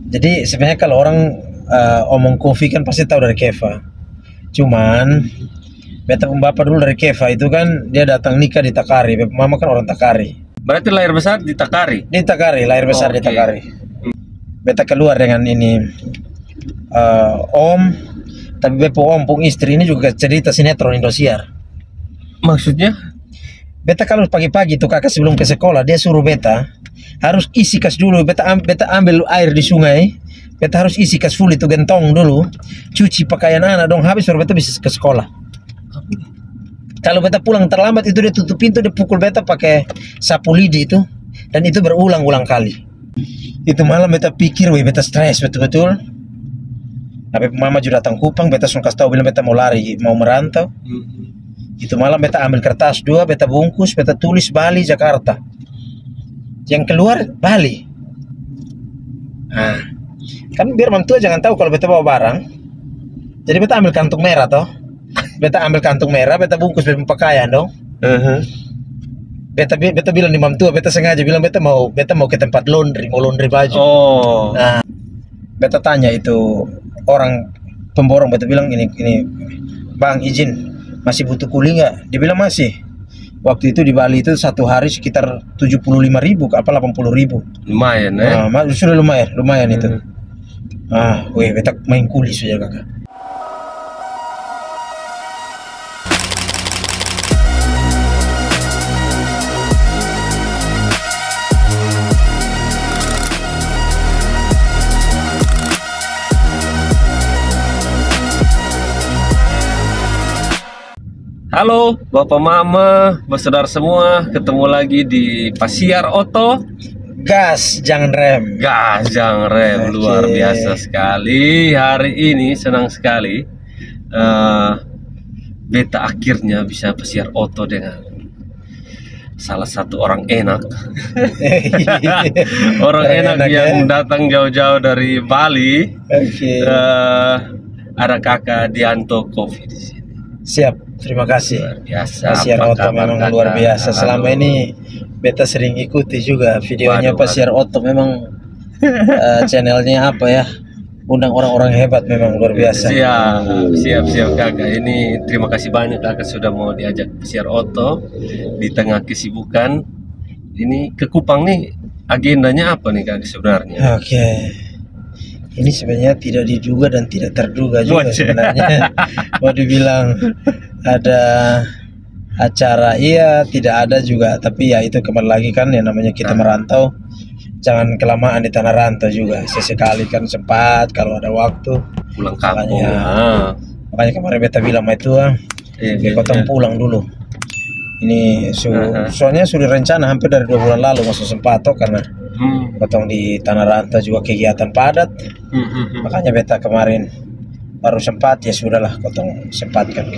Jadi sebenarnya kalau orang omong Kofi kan pasti tahu dari Keva. Cuman beta pun bapak dulu dari Keva itu kan dia datang nikah di Takari. Beta mama kan orang Takari. Berarti lahir besar di Takari? Di Takari, lahir besar di Oke. Takari. Beta keluar dengan ini om, tapi beta om pun istri ini juga cerita sinetron Indosiar. Maksudnya? Beta kalau pagi-pagi tuh kakak sebelum ke sekolah dia suruh beta harus isi kas dulu. Beta ambil air di sungai. Beta harus isi kas full itu gentong dulu. Cuci pakaian anak dong habis baru beta bisa ke sekolah. Kalau beta pulang terlambat itu dia tutup pintu, dia pukul beta pakai sapu lidi itu, dan itu berulang-ulang kali. Itu malam beta pikir, wih beta stres betul-betul. Tapi mama juga datang Kupang, beta suka kasih tahu bilang beta mau lari, mau merantau. Itu malam beta ambil kertas 2, beta bungkus, beta tulis Bali, Jakarta. Yang keluar Bali. Nah, kan biar mantua jangan tahu kalau beta bawa barang. Jadi beta ambil kantung merah toh. Beta ambil kantung merah, beta bungkus beta pakaian dong. Beta bilang di mamtua, beta sengaja bilang beta mau ke tempat laundry, mau laundry baju. Oh. Nah, beta tanya itu orang pemborong, beta bilang ini bang izin masih butuh kuli nggak? Dia bilang masih. Waktu itu di Bali itu satu hari sekitar 75.000 apa 80.000. Lumayan ya. Nah, sudah lumayan itu. Weh beta main kuli saja kakak. Halo Bapak Mama, bersaudara semua, ketemu lagi di Pasiar Oto. Gas jangan rem. Gas jangan rem. Oke. Luar biasa sekali. Hari ini senang sekali beta akhirnya bisa Pasiar Oto dengan salah satu orang enak. Orang enak yang datang jauh-jauh dari Bali. Oke. Ada kakak Dianto Coffee di sini. Siap, terima kasih. Luar biasa. Pasiar Apa Oto kabar, memang kakak? luar biasa. Selama Halo. ini beta sering ikuti juga videonya Waduh, Pasiar Oto, memang channelnya apa ya, undang orang-orang hebat, memang luar biasa. Siap kakak. Ini terima kasih banyak kakak sudah mau diajak Pasiar Oto di tengah kesibukan. Ini ke Kupang nih, agendanya apa nih kakak sebenarnya? Oke. Ini sebenarnya tidak diduga dan tidak terduga juga sebenarnya. Mau dibilang ada acara, iya, tidak ada juga. Tapi ya itu kembali lagi kan, yang namanya kita merantau, jangan kelamaan di tanah rantau juga. Sesekali kan sempat kalau ada waktu. Pulang kampung. Makanya kemarin beta bilang sama itu kotong pulang dulu. Ini soalnya sudah rencana hampir dari 2 bulan lalu masuk sempat toh, karena kotong di tanah rantau juga kegiatan padat. Makanya beta kemarin baru sempat, ya sudahlah kotong sempatkan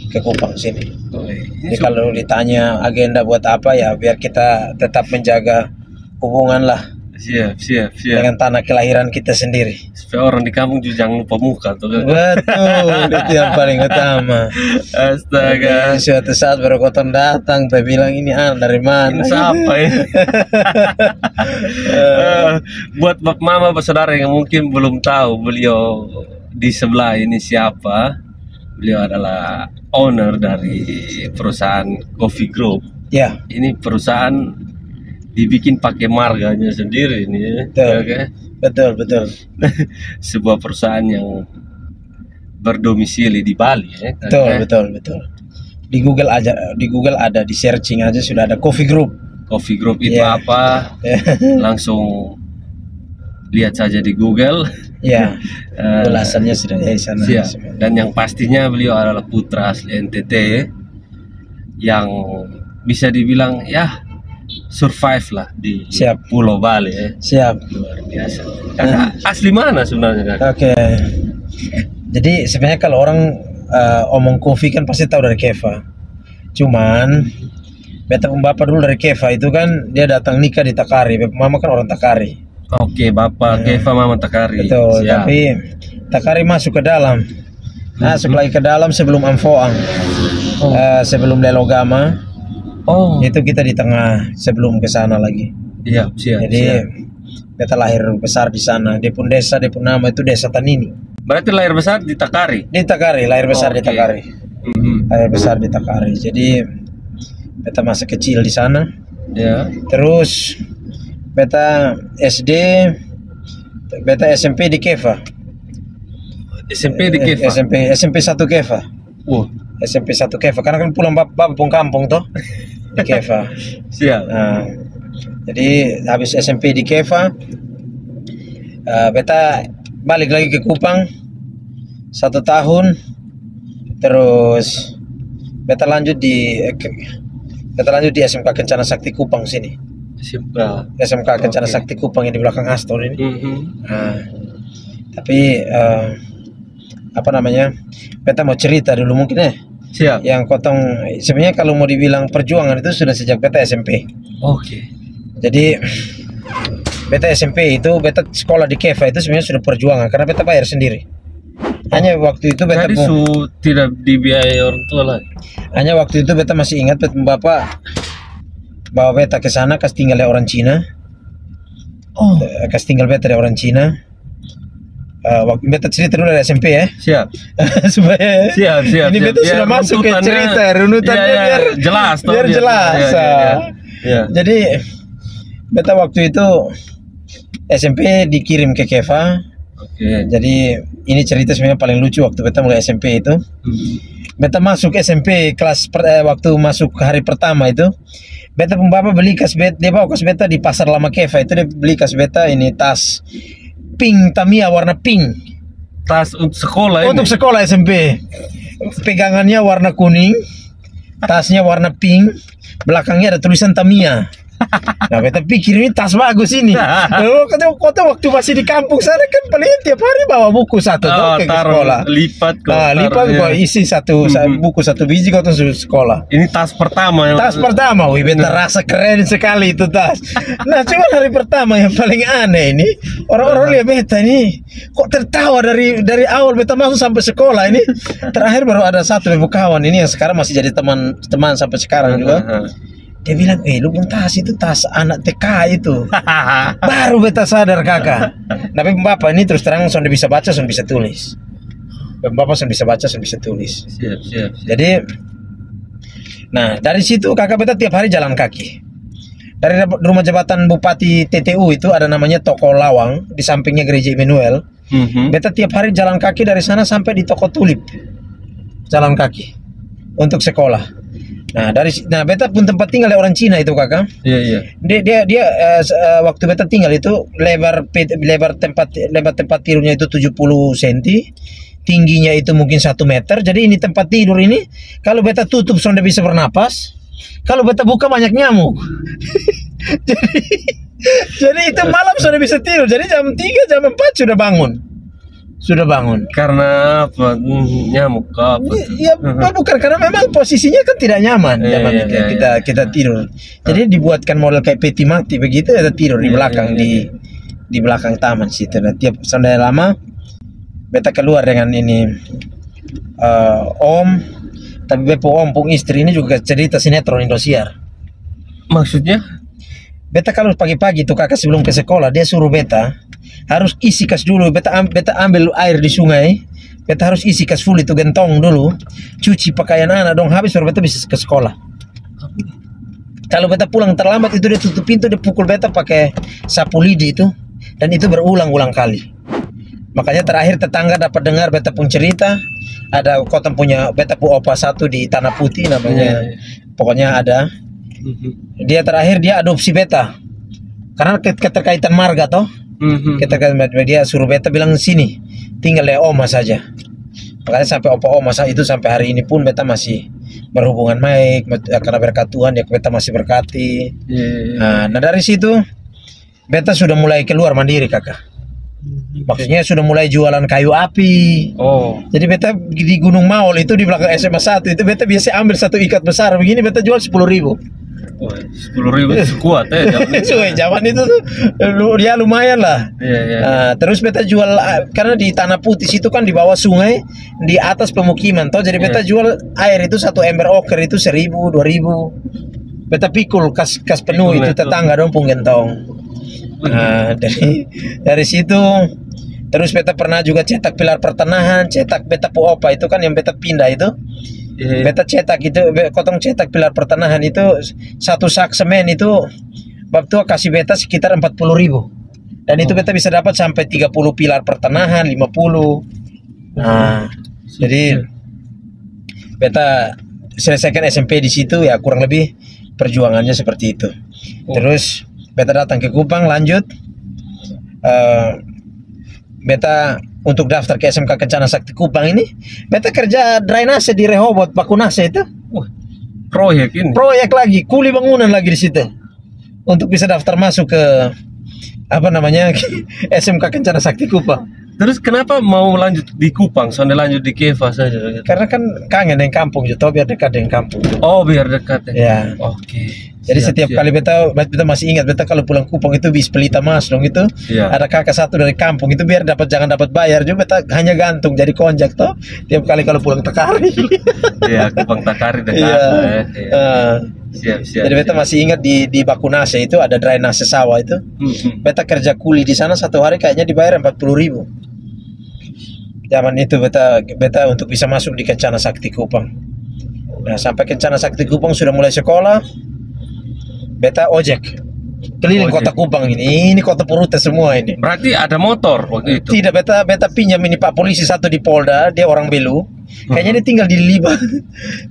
ke Kupang sini. Jadi kalau ditanya agenda buat apa, ya biar kita tetap menjaga hubungan lah. Siap. Dengan tanah kelahiran kita sendiri. Supaya orang di kampung juga jangan lupa muka tuh kan. Betul, itu yang paling utama. Astaga. Jadi, suatu saat baru kotong datang, tapi bilang ini dari mana? Ini siapa ya? Buat Bapak Mama bersaudara yang mungkin belum tahu beliau di sebelah ini siapa, beliau adalah owner dari perusahaan Coffee Group. Ya. Ini perusahaan dibikin pakai marganya sendiri ini ya. Betul. Sebuah perusahaan yang berdomisili di Bali ya. Betul. Di Google ada, di searching aja sudah ada Coffee Group. Coffee Group itu apa? Langsung lihat saja di Google. Ya. Ulasannya sudah di sana. Dan yang pastinya beliau adalah putra asli NTT yang bisa dibilang ya survive lah di Pulau Bali ya. Siap. Luar biasa. Kakak asli mana sebenarnya kakak? Oke. Jadi sebenarnya kalau orang omong Coffee kan pasti tahu dari Keva. Cuman beta pun bapak dulu dari Keva itu kan dia datang nikah di Takari. Mama kan orang Takari. Oke, bapak Keva, mama Takari. Betul. Tapi Takari masuk ke dalam. Masuk lagi ke dalam sebelum Amfoang. Sebelum Lelogama. Itu kita di tengah sebelum ke sana lagi. Siap. Jadi Beta lahir besar di sana. Dia pun desa, dia pun nama itu Desa Tanini. Berarti lahir besar di Takari. Di Takari, lahir besar di Oke. Takari. Lahir besar di Takari. Jadi beta masa kecil di sana. Ya. Terus beta SD, beta SMP di Keva. SMP di Keva. SMP 1 Keva. Wah, SMP 1 Keva. Karena kan pulang bapak pun kampung toh di Keva. siap. Nah, jadi habis SMP di Keva, beta balik lagi ke Kupang 1 tahun, terus beta lanjut di SMK Kencana Sakti Kupang sini. SMK Kencana Oke. Sakti Kupang yang di belakang Astor ini. Nah, tapi apa namanya? Beta mau cerita dulu mungkin ya. Siap. Yang kotong sebenarnya kalau mau dibilang perjuangan itu sudah sejak beta SMP. Oke. Jadi beta SMP itu beta sekolah di Keva itu sebenarnya sudah perjuangan karena beta bayar sendiri. Hanya waktu itu beta Jadi tidak dibiayai orang tua lagi. hanya waktu itu beta masih ingat bapak bawa beta ke sana kas tinggal orang Cina. Oh, Kas tinggal beta dari orang Cina. Waktu beta cerita dulu dari SMP ya. siap. Supaya Siap. ini beta Biar sudah masuk ke runtutannya- cerita runutannya Iya, biar jelas toh, biar jelas. Iya. Jadi beta waktu itu SMP dikirim ke Keva. Oke. Jadi ini cerita sebenarnya paling lucu waktu beta mulai SMP itu. Beta masuk SMP waktu masuk hari pertama itu. Beta pun bapak beli kas beta, dia bawa kas beta di pasar lama Keva itu, dia beli kas beta ini tas pink Tamiya warna pink Tas untuk sekolah ini. untuk sekolah SMP. Pegangannya warna kuning, tasnya warna pink, belakangnya ada tulisan Tamiya. Nah, beta pikir ini tas bagus ini. Lalu kota waktu masih di kampung sana kan paling tiap hari bawa buku satu tuh ke taruh sekolah. lipat kok. Nah, lipat taruhnya. kok isi buku satu biji kau tuh sekolah. Ini tas pertama yang Tas pertama, wih beta rasa keren sekali itu tas. Nah, cuma hari pertama yang paling aneh ini orang-orang lihat beta ini kok tertawa dari awal beta masuk sampai sekolah ini. Terakhir baru ada satu ibu kawan ini yang sekarang masih jadi teman sampai sekarang juga. Dia bilang, lu pun tas itu tas anak TK itu. Baru beta sadar kakak. Tapi bapak ini terus terang sudah bisa baca, sudah bisa tulis. Bapak sudah bisa baca, sudah bisa tulis. Siap. Jadi, nah dari situ kakak beta tiap hari jalan kaki. Dari rumah jabatan Bupati TTU itu ada namanya Toko Lawang di sampingnya Gereja Immanuel. Beta tiap hari jalan kaki dari sana sampai di Toko Tulip. Jalan kaki untuk sekolah. Nah beta pun tempat tinggal orang Cina itu kakak. Iya. Dia waktu beta tinggal itu lebar tempat tidurnya itu 70 cm, tingginya itu mungkin 1 meter. Jadi ini tempat tidur ini kalau beta tutup sudah bisa bernapas, kalau beta buka banyak nyamuk. jadi itu malam sudah bisa tidur. Jadi jam 3 jam 4 sudah bangun. Karena apa? Nyamuk apa? Ya bukan karena memang posisinya kan tidak nyaman zaman kita tidur. Jadi dibuatkan model kayak peti mati begitu, kita tidur di belakang di belakang taman situ. Nah, tiap sampai lama beta keluar dengan ini om, tapi bepo om pun istri ini juga cerita sinetron Indosiar. Maksudnya? Beta kalau pagi-pagi tuh kakak sebelum ke sekolah dia suruh beta harus isi kas dulu. Beta ambil air di sungai. Beta harus isi kas full itu gentong dulu. Cuci pakaian anak dong habis baru beta bisa ke sekolah. Kalau beta pulang terlambat itu dia tutup pintu, dia pukul beta pakai sapu lidi itu. Dan itu berulang-ulang kali. Makanya terakhir tetangga dapat dengar beta pun cerita. Ada kota punya beta pun opa satu di Tanah Putih namanya. Pokoknya ada. Dia terakhir dia adopsi beta karena keterkaitan marga toh. Keterkaitan dia suruh beta bilang sini tinggal ya oma saja. Makanya sampai opa oma itu sampai hari ini pun beta masih berhubungan baik karena berkat Tuhan ya, beta masih berkati. Nah dari situ beta sudah mulai keluar mandiri kakak. Maksudnya sudah mulai jualan kayu api. Jadi beta di Gunung Maul itu di belakang SMA 1 itu beta biasa ambil satu ikat besar begini, beta jual 10.000. 10.000 kuat ya zaman itu tuh ya lumayan lah. Nah, terus beta jual karena di Tanah Putih situ kan di bawah sungai, di atas pemukiman toh. Jadi beta jual air itu 1 ember oker itu 1.000, 2.000. Beta pikul kas penuh itu tetangga dong pun gentong. Nah, dari situ terus beta pernah juga cetak pilar pertanahan, cetak beta pu opa itu kan yang beta pindah itu. Beta cetak itu, kotong cetak pilar pertanahan itu satu sak semen itu waktu kasih beta sekitar 40.000. Dan itu beta bisa dapat sampai 30 pilar pertanahan, 50. Nah, jadi beta selesaikan SMP di situ ya, kurang lebih perjuangannya seperti itu. Terus beta datang ke Kupang, lanjut beta untuk daftar ke SMK Kencana Sakti Kupang ini, beta kerja drainase di Rehoboth, Bakunase itu. Proyek ini. Proyek lagi, kuli bangunan lagi di situ. Untuk bisa daftar masuk ke apa namanya SMK Kencana Sakti Kupang. Terus kenapa mau lanjut di Kupang, soalnya lanjut di Keva saja? Karena kan kangen dengan kampung, gitu, biar dekat dengan kampung. Oh, biar dekat ya. Oke. Jadi setiap kali beta masih ingat, beta kalau pulang Kupang itu bis Pelita Mas dong itu. Ada kakak satu dari kampung itu, biar jangan dapat bayar juga beta hanya gantung jadi konjak toh. Tiap kali kalau pulang Takari. Iya, Kupang Takari dekat. Siap. Jadi beta masih ingat di Bakunase itu ada drainase sawah itu. Beta kerja kuli di sana satu hari kayaknya dibayar 40.000. Zaman itu beta untuk bisa masuk di Kencana Sakti Kupang. Nah, sampai Kencana Sakti Kupang sudah mulai sekolah, beta ojek keliling kota Kupang ini kota Purute semua ini. Berarti ada motor waktu itu? Tidak, beta pinjam ini Pak Polisi satu di Polda, dia orang Belu. Kayaknya dia tinggal di Liba.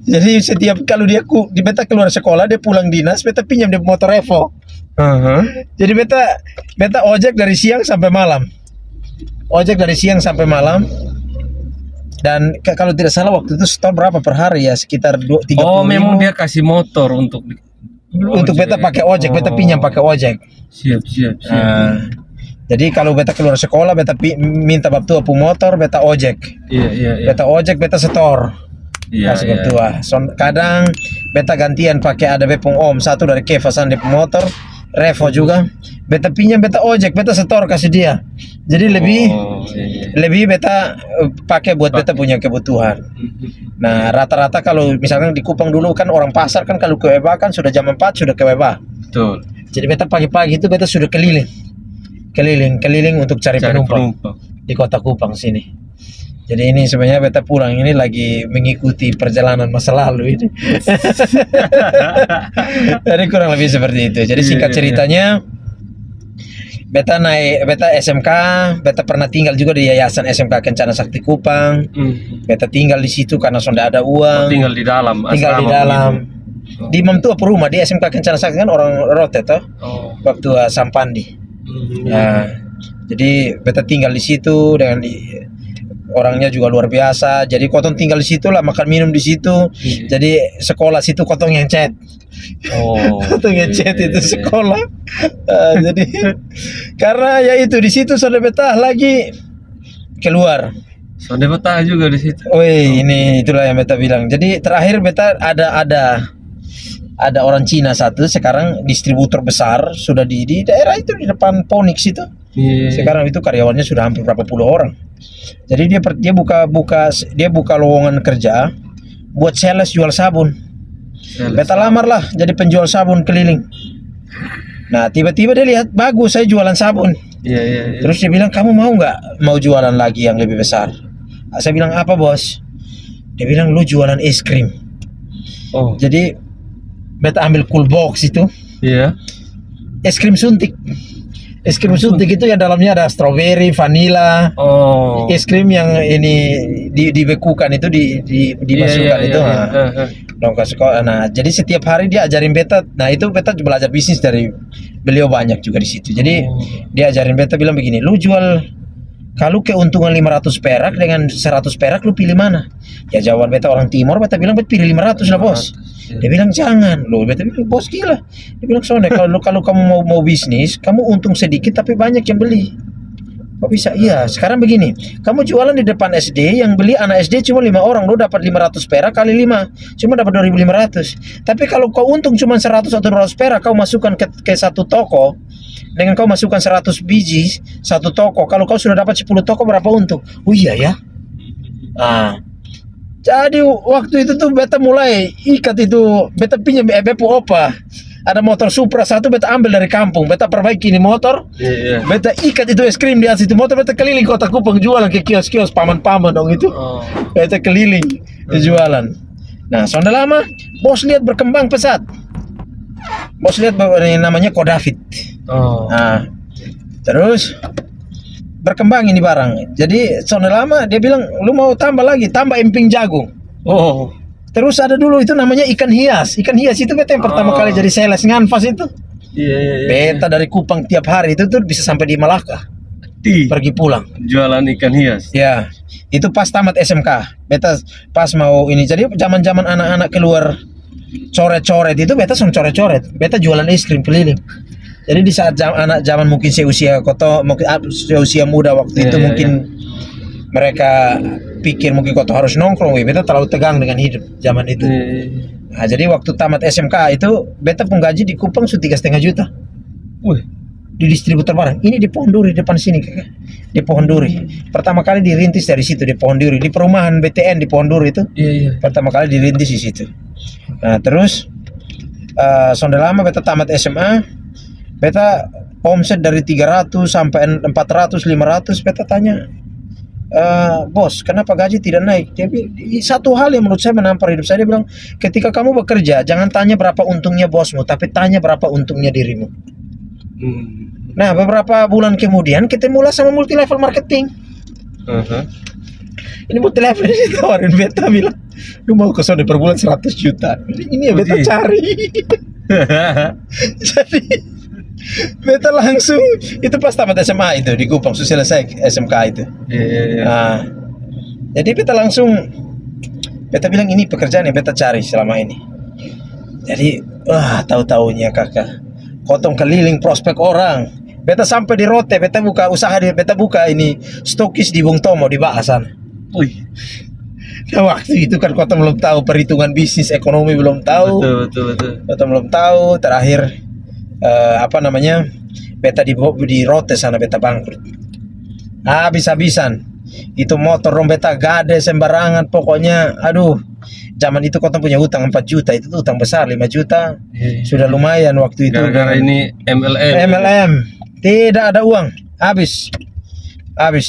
Jadi setiap kalau beta keluar sekolah, dia pulang dinas, beta pinjam dia motor Evo. Jadi beta ojek dari siang sampai malam. Dan kalau tidak salah waktu itu setor berapa per hari ya, sekitar 30.000. Oh, memang dia kasih motor untuk beta pakai ojek, beta pinjam pakai ojek. Siap. Jadi kalau beta keluar sekolah, beta minta bab tua pu motor, beta ojek. Iya. Beta ojek, beta setor. Kasih bab tua. Kadang beta gantian pakai ada bepung om satu dari Keva sandi motor, Revo juga. Beta pinjam, beta ojek, beta setor kasih dia. Jadi lebih beta pakai buat beta punya kebutuhan. Nah, rata-rata kalau misalkan di Kupang dulu kan orang pasar kan kalau ke Weba kan sudah jam 4 sudah ke Weba. Betul. Jadi beta pagi-pagi itu beta sudah keliling untuk cari penumpang di kota Kupang sini. Jadi ini sebenarnya beta pulang ini lagi mengikuti perjalanan masa lalu ini. Jadi kurang lebih seperti itu. Jadi singkat ceritanya, beta SMK, beta pernah tinggal juga di Yayasan SMK Kencana Sakti Kupang. Beta tinggal di situ karena sudah ada uang. Tinggal di dalam. Di Mamtua rumah di SMK Kencana Sakti kan orang Rote toh. Waktu Sampandi. Nah, jadi beta tinggal di situ dengan orangnya juga luar biasa. Jadi kotong tinggal di situ lah, makan minum di situ. Jadi sekolah situ kotong yang chat. Kotong yang chat itu sekolah. Jadi karena ya itu di situ sudah betah lagi keluar. Sudah betah juga di situ. Ini itulah yang beta bilang. Jadi terakhir beta ada orang Cina satu sekarang distributor besar sudah di daerah itu di depan Ponix itu. Sekarang itu karyawannya sudah hampir berapa puluh orang. Jadi dia buka lowongan kerja buat sales jual sabun. Beta lamar lah jadi penjual sabun keliling. Nah, tiba-tiba dia lihat bagus saya jualan sabun. Terus dia bilang, kamu mau jualan lagi yang lebih besar? Saya bilang, apa bos? Dia bilang, lu jualan es krim. Jadi beta ambil cool box itu. Es krim suntik. Es krim suntik itu yang dalamnya ada strawberry, vanilla. Es krim yang ini dibekukan itu dimasukkan itu. Nah, jadi setiap hari dia ajarin beta. Nah, itu beta belajar bisnis dari beliau banyak juga di situ. Jadi dia ajarin beta bilang begini, lu jual kalau keuntungan 500 perak dengan 100 perak lu pilih mana? Ya jawaban beta orang timur, beta bilang beta pilih 500 lah bos. Dia bilang jangan, loh beta bilang bos gila. Dia bilang soalnya kalau kamu mau bisnis, kamu untung sedikit tapi banyak yang beli. Kok bisa? Iya, sekarang begini, kamu jualan di depan SD, yang beli anak SD cuma 5 orang, lo dapat 500 perak kali 5, cuma dapat 2.500. Tapi kalau kau untung cuma 100 atau 200 perak, kau masukkan ke satu toko, dengan kau masukkan 100 biji satu toko, kalau kau sudah dapat 10 toko berapa untung? Oh iya ya. Jadi waktu itu tuh beta mulai ikat itu, beta pinjam bepu opa. ada motor Supra satu, beta ambil dari kampung, beta perbaiki ini motor, beta ikat itu es krim di atas itu motor, beta keliling kota Kupang jualan ke kios-kios paman-paman dong itu, beta keliling jualan. Nah, sonda lama, bos lihat berkembang pesat, bos lihat namanya Kodafit. Nah, terus berkembang ini barang. Jadi sonda lama dia bilang, lu mau tambah lagi, tambah emping jagung. Terus ada dulu itu namanya ikan hias. Ikan hias itu beta yang pertama kali jadi sales nganfas itu. Beta dari Kupang tiap hari itu tuh bisa sampai di Malaka. Pergi pulang. Jualan ikan hias. Ya, itu pas tamat SMK. Beta pas mau ini. Jadi zaman-zaman anak-anak keluar coret-coret itu beta langsung coret-coret. Beta jualan es krim keliling. Jadi di saat anak zaman mungkin seusia seusia muda waktu itu mungkin mereka pikir mungkin kau harus nongkrong, beta terlalu tegang dengan hidup zaman itu. Nah, jadi waktu tamat SMK itu beta pun gaji di Kupang sudah 3,5 juta. Di distributor barang. Ini di Pohon Duri depan sini, kakak. Di Pohon Duri. Pertama kali dirintis dari situ di Pohon Duri, di perumahan BTN di Pohon Duri itu. Pertama kali dirintis di situ. Nah, terus sonda lama beta tamat SMA, beta omset dari 300 sampai 400 500, beta tanya, bos, kenapa gaji tidak naik? Dia satu hal yang menurut saya menampar hidup saya, dia bilang, ketika kamu bekerja jangan tanya berapa untungnya bosmu, tapi tanya berapa untungnya dirimu. Nah, beberapa bulan kemudian kita mulai sama multi level marketing. Ini multi level ini tawarin beta, bilang, lu mau kesana per bulan 100 juta. Ini ya beta cari. Jadi beta langsung itu pas tamat SMA itu di Kupang, sudah selesai SMK itu. Nah, jadi beta langsung beta bilang ini pekerjaan yang beta cari selama ini. Jadi tahu-taunya kakak, kotong keliling prospek orang. Beta sampai di Rote, beta buka usaha beta buka ini stokis di Bung Tomo di Baasan. Nah, waktu itu kan kotong belum tahu perhitungan bisnis ekonomi, belum tahu. Betul. Kotong belum tahu. Terakhir beta di Rote sana beta bangkrut habis-habisan. Itu motor dong beta gade sembarangan, pokoknya aduh. Zaman itu kotong punya hutang 4 juta, itu tuh hutang besar 5 juta. Sudah lumayan waktu itu. Gara-gara ini MLM tidak ada uang, habis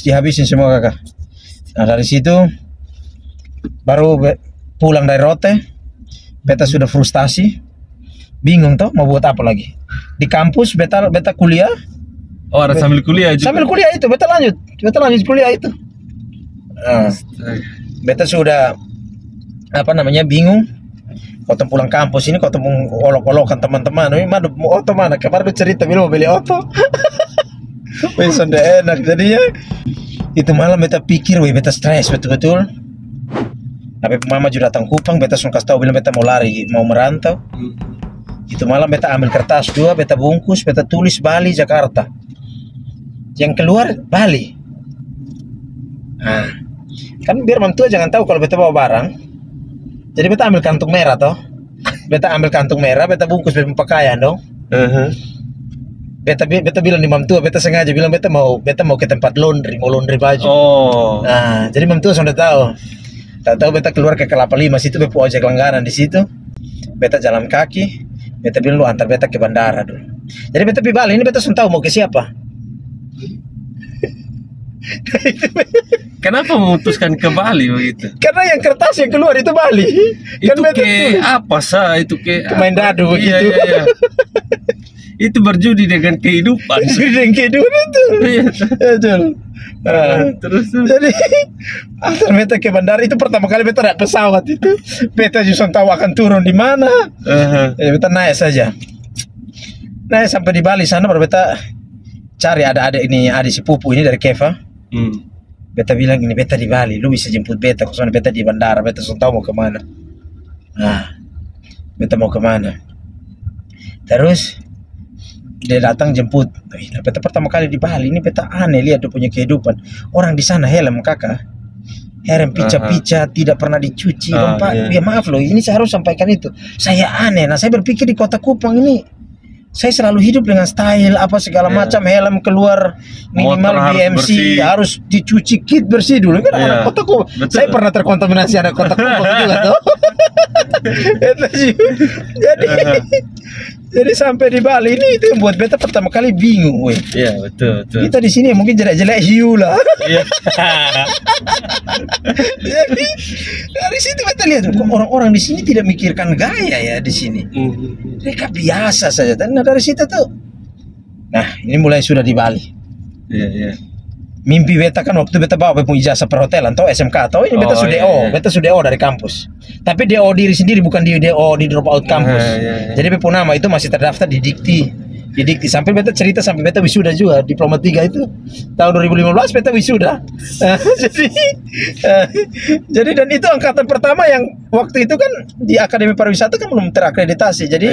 dihabisin semua kakak. Nah, dari situ baru pulang dari Rote, beta sudah frustasi, bingung toh mau buat apa lagi. Di kampus beta kuliah. Ada sambil kuliah juga. Sambil kuliah itu beta lanjut kuliah itu. Nah, beta sudah bingung. Kotong pulang kampus ini, kotong olok-olokan teman-teman. Mana mau oto mana? Kemarin lu cerita bilang mau beli oto. Besok udah enak jadinya. Itu malam beta pikir, beta stres betul-betul. Tapi mama juga datang Kupang, beta langsung kasih tahu bilang beta mau lari, mau merantau. Itu malam beta ambil kertas 2, beta bungkus, beta tulis Bali, Jakarta. Yang keluar Bali. Nah, kan biar mantua jangan tahu kalau beta bawa barang. Jadi beta ambil kantung merah toh. Beta ambil kantung merah, beta bungkus beta pakaian dong. Beta bilang di mamtua, beta sengaja bilang beta mau ke tempat laundry, mau laundry baju. Nah, jadi mamtua sudah tahu. Tahu beta keluar ke Kelapa 5 situ, beta ojek langganan di situ. Beta jalan kaki. Beta bilang lu antar beta ke bandara dulu. Jadi beta pergi Bali ini beta sudah tahu mau ke siapa. Kenapa memutuskan ke Bali begitu? Karena yang kertas yang keluar itu Bali. Itu kan ke apa sah? Itu ke main dadu begitu. Iya. Itu berjudi dengan kehidupan. Dengan kehidupan itu. Betul. Terus jadi antar beta ke bandara itu pertama kali beta naik pesawat itu. Beta justru tahu akan turun di mana. Beta naik saja. Naik sampai di Bali sana baru beta cari ada adik sepupu ini dari Keva. Beta bilang ini beta di Bali, lu bisa jemput beta, soalnya beta di bandara, beta sudah tahu mau kemana. Nah, beta mau kemana? Terus dia datang jemput. Beta pertama kali di Bali ini beta aneh lihat dia punya kehidupan. Orang di sana helm kakak, helm pica-pica tidak pernah dicuci. Pak, ya maaf loh, ini saya harus sampaikan itu. Saya aneh. Nah, saya berpikir di kota Kupang ini saya selalu hidup dengan style apa segala macam, helm keluar minimal BMC harus dicuci, kit bersih dulu kan. Anak kota Kupang, saya pernah terkontaminasi anak kota Kupang juga tuh. Jadi sampai di Bali ini itu yang buat beta pertama kali bingung, weh. Iya, betul, betul. Kita di sini mungkin jelek-jelek hiu lah. Iya. Jadi dari situ beta lihat kok orang-orang di sini tidak mikirkan gaya ya di sini. Mereka biasa saja. Nah dari situ tuh, nah ini mulai sudah di Bali. Iya, iya. Mimpi beta kan waktu beta bawa beta ijazah perhotelan atau SMK atau ini beta sudah DO, beta sudah DO dari kampus. Tapi DO diri sendiri bukan di DO di drop out kampus. Jadi beta nama itu masih terdaftar di Dikti sampai beta cerita sampai beta wisuda juga diploma 3 itu tahun 2015 beta wisuda. Jadi dan itu angkatan pertama yang waktu itu kan di Akademi Pariwisata kan belum terakreditasi. Jadi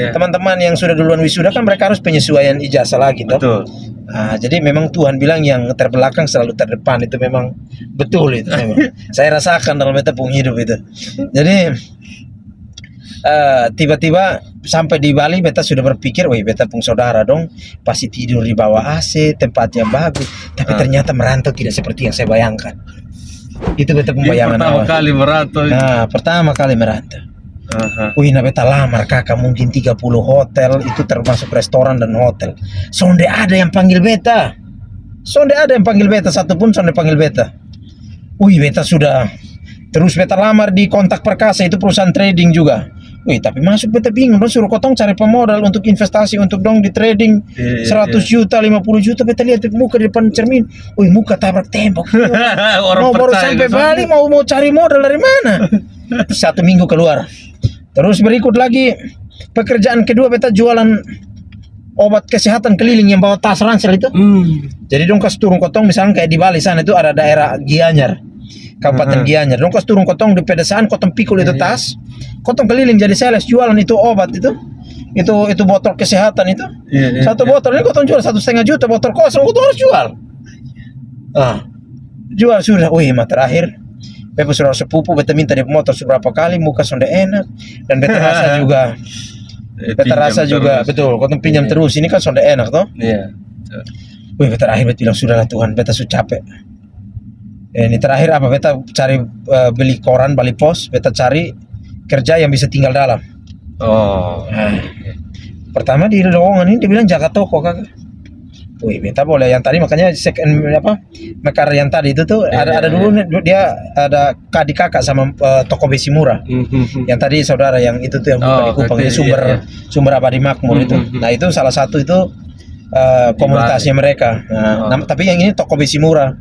teman-teman yang sudah duluan wisuda kan mereka harus penyesuaian ijazah lagi toh. Betul. Nah, jadi memang Tuhan bilang yang terbelakang selalu terdepan itu memang betul itu memang. Saya rasakan dalam beta pun hidup itu. Jadi tiba-tiba sampai di Bali beta sudah berpikir, wih beta pun saudara dong pasti tidur di bawah AC, tempat yang bagus. Tapi ternyata merantau tidak seperti yang saya bayangkan. Itu beta pun bayangan pertama kali merantau. Nah, pertama kali merantau. Wih, nah beta lamar kakak mungkin 30 hotel itu termasuk restoran dan hotel. Sonde ada yang panggil beta. Sonde ada yang panggil beta, satupun sonde panggil beta. Wih, beta sudah terus beta lamar di Kontak Perkasa itu perusahaan trading juga. Wih, tapi masuk beta bingung dong, suruh kotong cari pemodal untuk investasi untuk dong di trading 100 juta, 50 juta. Beta lihat muka di depan cermin. Wih, muka tabrak tembok. Mau baru sampai Bali mau cari modal dari mana? 1 minggu keluar. Terus berikut lagi pekerjaan kedua beta jualan obat kesehatan keliling yang bawa tas ransel itu. Jadi dong kas turun kotong misalnya kayak di Bali sana itu ada daerah Gianyar, Kabupaten Gianyar. Dong kas turun kotong di pedesaan kotong pikul itu tas, kotong keliling jadi sales jualan itu obat itu botol kesehatan itu. Satu botol ini kotong jual 1,5 juta, botol kosong kotong harus jual. Jual sudah. Wih, mah terakhir beta sudah sepupu, beta minta di motor seberapa kali, muka sonde enak dan beta rasa juga, betul, kau pinjam terus, ini kan sonde enak toh. Iya. Wih, beta terakhir beta bilang sudahlah Tuhan, beta sudah capek. Ini terakhir apa? Beta cari beli koran Bali Pos, beta cari kerja yang bisa tinggal dalam. Pertama di lowongan ini dibilang jaga toko kakak. Wih, beta boleh yang tadi makanya Mekar yang tadi itu tuh ada dulu dia ada adik kakak sama toko besi murah. Yang tadi saudara yang itu tuh yang buka di Kupang itu sumber abadi makmur itu. Nah, itu salah satu itu komunitasnya mereka. Nah, tapi yang ini toko besi murah.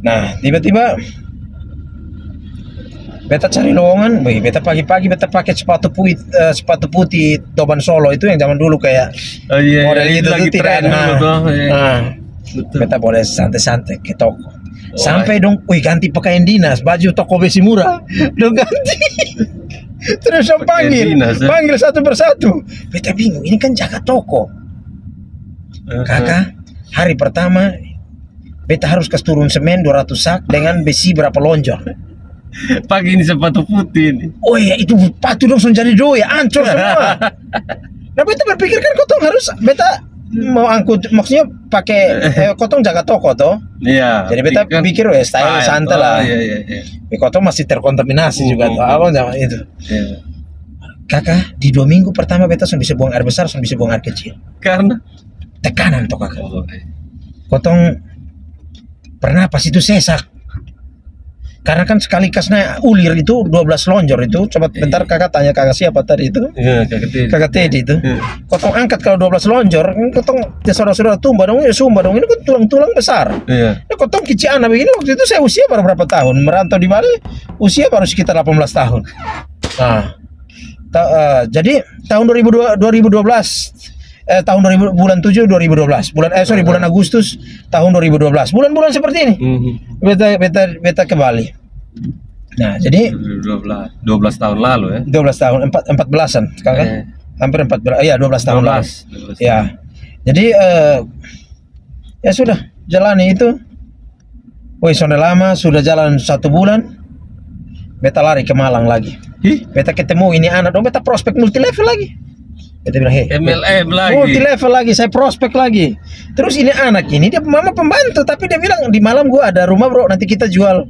Nah, tiba-tiba beta cari lowongan, beta pagi-pagi beta pakai sepatu putih Toban Solo itu yang zaman dulu kayak model itu tuh tidak beta boleh santai-santai ke toko. Sampai dong, ganti pakaian dinas, baju toko besi murah, dong ganti. Terus dong panggil satu persatu. Beta bingung, ini kan jaga toko. Kakak, hari pertama beta harus kas turun semen 200 sak dengan besi berapa lonjor. Pagi ini sepatu putih ini. Oh iya, itu sepatu dong jadi ya ancur semua. Nah beta berpikir kan kotong harus beta mau angkut, maksudnya pakai kotong jaga toko toh. Iya. Jadi beta pikir style santai lah. Kotong masih terkontaminasi juga toh. Abang jangan itu. Kakak di 2 minggu pertama beta sudah bisa buang air besar, sudah bisa buang air kecil. Karena tekanan toh kakak. Kotong pernah pas itu sesak. Karena kan sekali kasnya ulir itu 12 lonjor itu. Coba bentar kakak tanya kakak siapa tadi itu. Kakak Teddy itu. Kotong angkat kalau 12 lonjor, kotong saudara-saudara tumbah dong, sumbah dong. Ini kan tulang-tulang besar. Kotong kician begini waktu itu saya usia baru berapa tahun merantau di Bali, usia baru sekitar 18 tahun. Nah, jadi tahun 2012 tahun 2000 bulan 7 2012 bulan Agustus tahun 2012 bulan-bulan seperti ini beta ke Bali. Nah jadi 12 tahun lalu ya, 12 tahun 14-an sekarang hampir 14 ya 12 tahun lalu ya. Jadi ya sudah jalani itu. Woi, sudah lama, sudah jalan 1 bulan beta lari ke Malang lagi. Beta ketemu ini anak dong, beta prospek multi level lagi. Beta bilang, MLM lagi, multi level lagi, saya prospek lagi. Terus ini anak ini dia mama pembantu, tapi dia bilang di malam gua ada rumah bro, nanti kita jual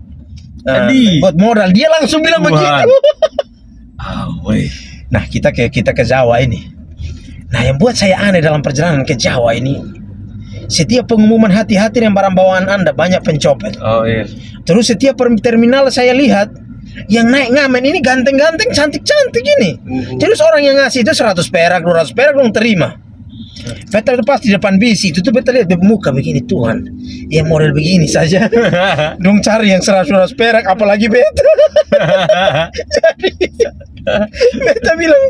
buat modal. Dia langsung bilang begitu. Nah kita ke Jawa ini. Nah, yang buat saya aneh dalam perjalanan ke Jawa ini, setiap pengumuman hati-hati dengan barang bawaan Anda banyak pencopet. Oh iya. Terus setiap terminal saya lihat yang naik ngamen ini ganteng-ganteng, cantik-cantik ini. Terus orang yang ngasih itu 100 perak, 200 perak dong terima. Beta pas di depan bis itu tuh beta lihat muka begini, Tuhan, ya model begini saja. Dong cari yang 100 perak, apalagi beta. Jadi beta bilang,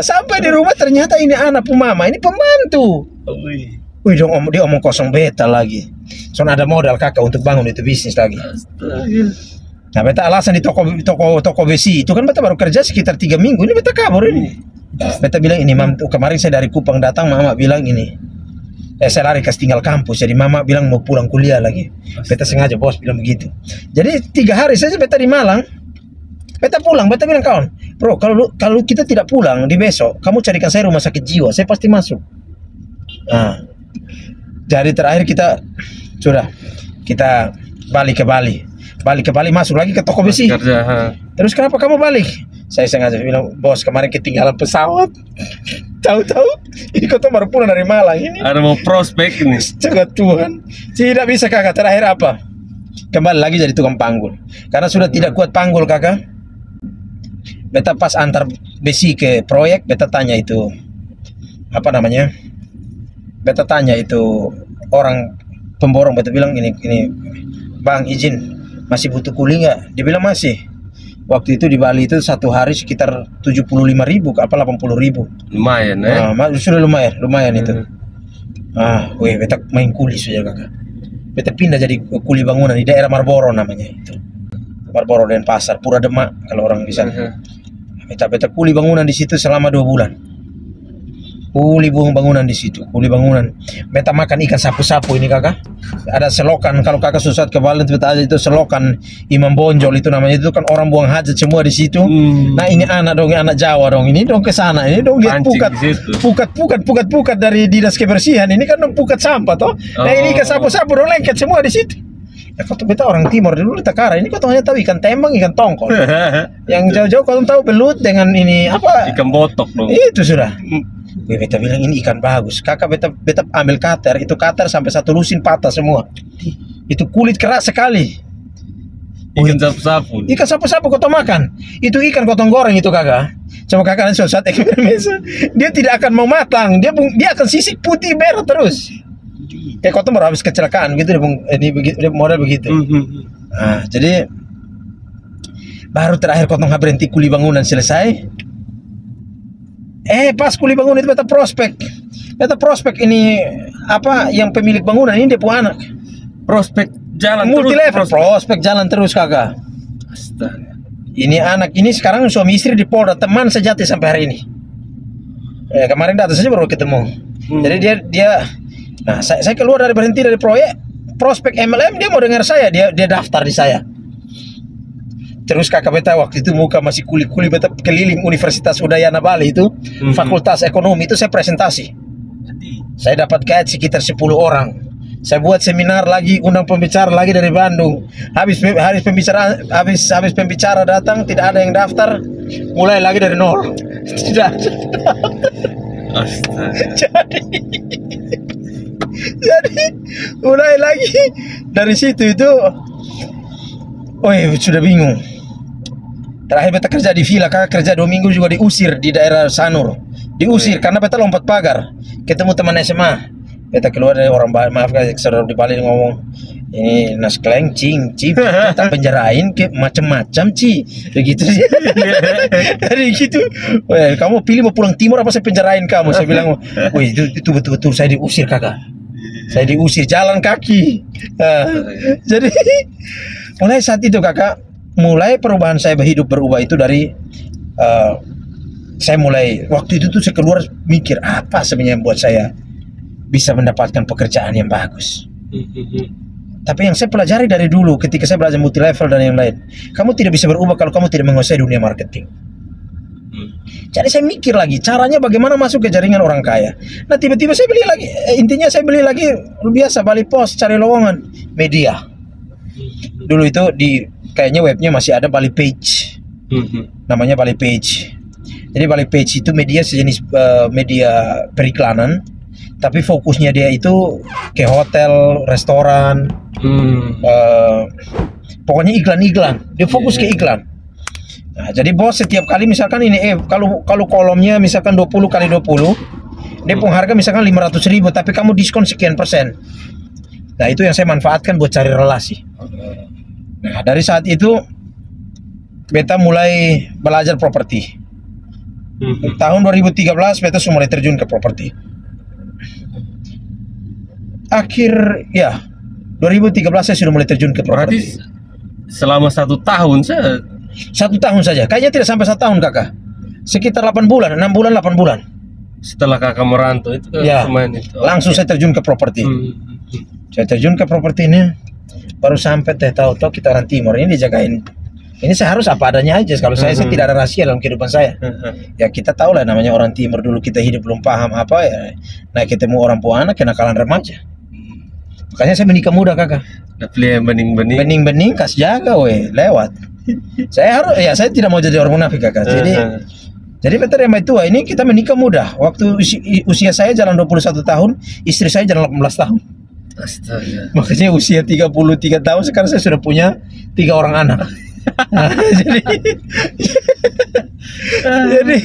sampai di rumah ternyata ini anak mama, ini pembantu. Wih dong, dia omong kosong beta lagi. Soalnya ada modal kakak untuk bangun itu bisnis lagi. Nah, beta alasan di toko besi itu kan beta baru kerja sekitar 3 minggu. Ini beta kabur ini. Beta bilang ini, Mam, kemarin saya dari Kupang datang, mama bilang ini. Saya lari kas tinggal kampus, jadi mama bilang mau pulang kuliah lagi. Beta sengaja bos bilang begitu. Jadi 3 hari saja beta di Malang. Beta pulang, beta bilang kawan, bro, kalau kita tidak pulang di besok, kamu carikan saya rumah sakit jiwa, saya pasti masuk. Nah, jadi terakhir kita balik ke Bali, masuk lagi ke toko besi. Terus kenapa kamu balik? Saya sengaja bilang, bos, kemarin ketinggalan pesawat. Tahu-tahu ini kota baru pulang dari Malang ini. Ada mau prospek ini. Jaga Tuhan. Tidak bisa kakak. Terakhir apa? Kembali lagi jadi tukang panggul. Karena sudah tidak kuat panggul kakak. Beta pas antar besi ke proyek, beta tanya itu apa namanya? Beta tanya itu orang pemborong, beta bilang ini bang, izin masih butuh kuli nggak? Dia bilang masih. Waktu itu di Bali itu 1 hari sekitar 75.000 apa 80.000. Lumayan ya. Sudah lumayan itu. Weh, beta main kuli saja kakak. Beta pindah jadi kuli bangunan di daerah Marlboro namanya itu. Marlboro dan Pasar, Pura Demak kalau orang bisa. Beta kuli bangunan di situ selama 2 bulan. Kuli bangunan di situ, kuli bangunan. Beta makan ikan sapu-sapu ini kakak. Ada selokan, kalau kakak susah ke Bali beta ada itu selokan Imam Bonjol itu namanya, itu kan orang buang hajat semua di situ. Nah ini anak Jawa dong, ini dong ke sana, ini dong lihat pukat dari dinas kebersihan ini kan dong pukat sampah toh. Nah ini ikan sapu-sapu dong lengket semua di situ. Ya kau beta orang timur dulu di Takara ini kau hanya tahu ikan tembang, ikan tongkol. Yang jauh-jauh kau tahu belut dengan ini apa? Ikan botok dong. Itu sudah. Beta bilang ini ikan bagus. Kakak beta ambil cutter, itu cutter sampai 1 lusin patah semua. Itu kulit keras sekali. Ikan sapu-sapu. Ikan sapu-sapu kau makan. Itu ikan kotong goreng itu kakak. Coba kakak nanti saat eksperimen. Dia tidak akan mau matang. Dia akan sisik putih merah terus. Kayak kotong baru habis kecelakaan gitu. Dia model begitu. Nah, jadi baru terakhir kotong berhenti kuli bangunan selesai. Pas kuli bangunan itu beta prospek ini apa yang pemilik bangunan ini dia punya anak. Prospek jalan multi terus. Level prospek jalan terus kakak. Astaga. Ini anak ini sekarang suami istri di Polda, teman sejati sampai hari ini. Kemarin datang saja baru ketemu. Jadi dia nah saya keluar berhenti dari proyek, prospek MLM dia mau dengar saya, dia daftar di saya. Terus kakak beta waktu itu muka masih kuli-kuli, beta keliling Universitas Udayana Bali itu, Fakultas Ekonomi itu saya presentasi. Saya dapat guide sekitar 10 orang. Saya buat seminar lagi, undang pembicara lagi dari Bandung. Habis pembicara datang, tidak ada yang daftar, mulai lagi dari nol. Tidak. Astaga. Jadi mulai lagi dari situ itu. Sudah bingung. Terakhir beta kerja di villa, kakak kerja 2 minggu juga diusir di daerah Sanur. Diusir karena beta lompat pagar. Ketemu teman SMA. Beta keluar dari orang Bali, maaf guys, saudara di Bali ngomong, ini nas kleng cing, kita penjarain ke macam-macam ci. Begitu sih. Dari gitu. Kamu pilih mau pulang timur apa saya penjarain kamu? Saya bilang, itu betul-betul saya diusir kakak. Saya diusir jalan kaki. Jadi mulai saat itu kakak, mulai perubahan saya berubah itu dari saya mulai waktu itu tuh saya keluar mikir apa sebenarnya yang buat saya bisa mendapatkan pekerjaan yang bagus. Tapi yang saya pelajari dari dulu ketika saya belajar multi level dan yang lain, kamu tidak bisa berubah kalau kamu tidak menguasai dunia marketing. Jadi saya mikir lagi caranya bagaimana masuk ke jaringan orang kaya. Nah tiba-tiba saya beli lagi, intinya saya beli lagi biasa Bali Pos, cari lowongan media. Dulu itu di kayaknya webnya masih ada Bali Page, namanya Bali Page. Jadi Bali Page itu media sejenis media periklanan, tapi fokusnya dia itu ke hotel, restoran, pokoknya iklan-iklan. Dia fokus ke iklan. Nah, jadi bos setiap kali misalkan ini kalau kolomnya misalkan 20 kali 20, dia pun harga misalkan 500.000, tapi kamu diskon sekian persen. Nah, itu yang saya manfaatkan buat cari relasi. Nah, dari saat itu beta mulai belajar properti. Tahun 2013 beta sudah mulai terjun ke properti. Akhir 2013 saya sudah mulai terjun ke properti. Berarti selama 1 tahun saya 1 tahun saja. Kayaknya tidak sampai 1 tahun, Kakak. Sekitar 8 bulan, 6 bulan, 8 bulan. setelah kakak merantau itu kemarin itu. Langsung saya terjun ke properti. Saya terjun ke properti ini baru sampai tahu-tahu kita orang timur ini dijagain. Ini saya harus apa adanya aja. Kalau saya tidak ada rahasia dalam kehidupan saya. Ya kita tahu lah namanya orang timur, dulu kita hidup belum paham apa ya. Nah ketemu orang Puana kenakalan remaja. Makanya saya menikah muda, Kakak. Beli bening-bening. Bening-bening kas jaga weh lewat. Saya tidak mau jadi orang munafik, Kakak. Jadi betul yang tua ini kita menikah muda. Waktu usia saya jalan 21 tahun, istri saya jalan 18 tahun. Astaga. Makanya usia 33 tahun sekarang saya sudah punya 3 orang anak. Nah, jadi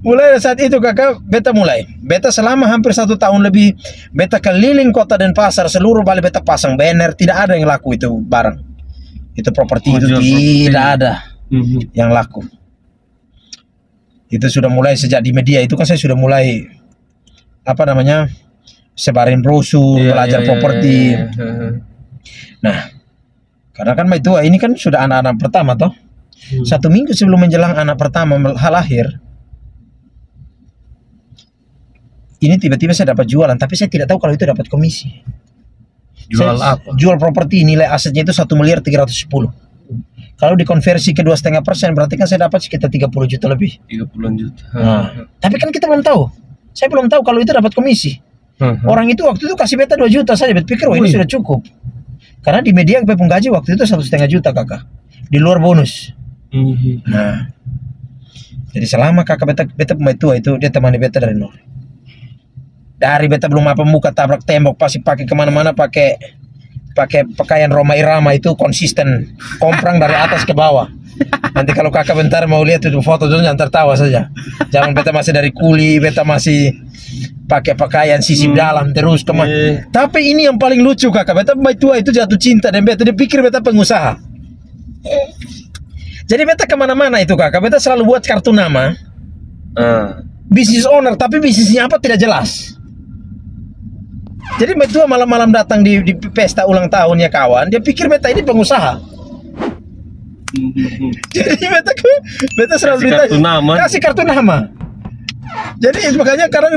mulai saat itu Kakak beta selama hampir 1 tahun lebih beta keliling kota dan pasar seluruh Bali, beta pasang banner, tidak ada yang laku itu barang itu properti itu tidak ada yang laku. Itu sudah mulai sejak di media itu kan saya sudah mulai sebarin brosur, belajar properti. Nah, karena kan itu ini kan sudah anak-anak pertama toh. 1 minggu sebelum menjelang anak pertama lahir, ini tiba-tiba saya dapat jualan, tapi saya tidak tahu kalau itu dapat komisi. Jual apa? Jual properti, nilai asetnya itu 1.310.000. Kalau dikonversi ke 2,5%, berarti kan saya dapat sekitar 30 juta lebih. 30 juta. Nah, tapi kan kita belum tahu. Saya belum tahu kalau itu dapat komisi. Orang itu waktu itu kasih beta 2 juta saja, beta pikir ini sudah cukup. Karena di media beta gaji waktu itu 1,5 juta, Kakak. Di luar bonus. Nah, jadi selama Kakak beta pemain tua itu dia temani beta dari nol. Dari beta belum muka tabrak tembok, pasti pakai kemana-mana pakai pakaian Roma Irama itu konsisten, komprang dari atas ke bawah. Nanti kalau Kakak bentar mau lihat itu foto itu jangan tertawa saja. Jangan beta masih dari kuli, beta masih pakai pakaian sisip dalam terus kemana. Tapi ini yang paling lucu, Kakak, beta pemain tua itu jatuh cinta dan beta dia pikir beta pengusaha. Jadi beta kemana-mana itu, Kakak, beta selalu buat kartu nama bisnis owner, tapi bisnisnya apa tidak jelas. Jadi beta malam-malam datang di pesta ulang tahunnya kawan, dia pikir beta ini pengusaha. Jadi beta selalu kasih kartu nama. Jadi makanya kadang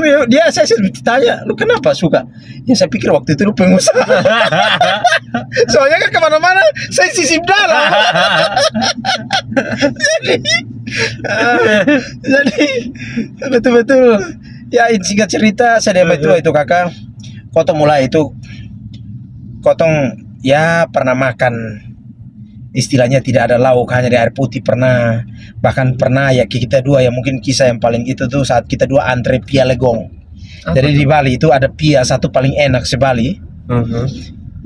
saya tanya, lu kenapa suka? Ya saya pikir waktu itu lu pengusaha. Soalnya kan kemana-mana saya sisip dalam. jadi betul-betul ya singkat cerita saya itu Kakak. Kotong mulai itu Kotong ya pernah makan istilahnya tidak ada lauk, hanya di air putih pernah. Bahkan pernah ya kita dua ya, mungkin kisah yang paling itu tuh saat kita dua antre pia legong. Jadi di Bali itu ada pia satu paling enak se-Bali.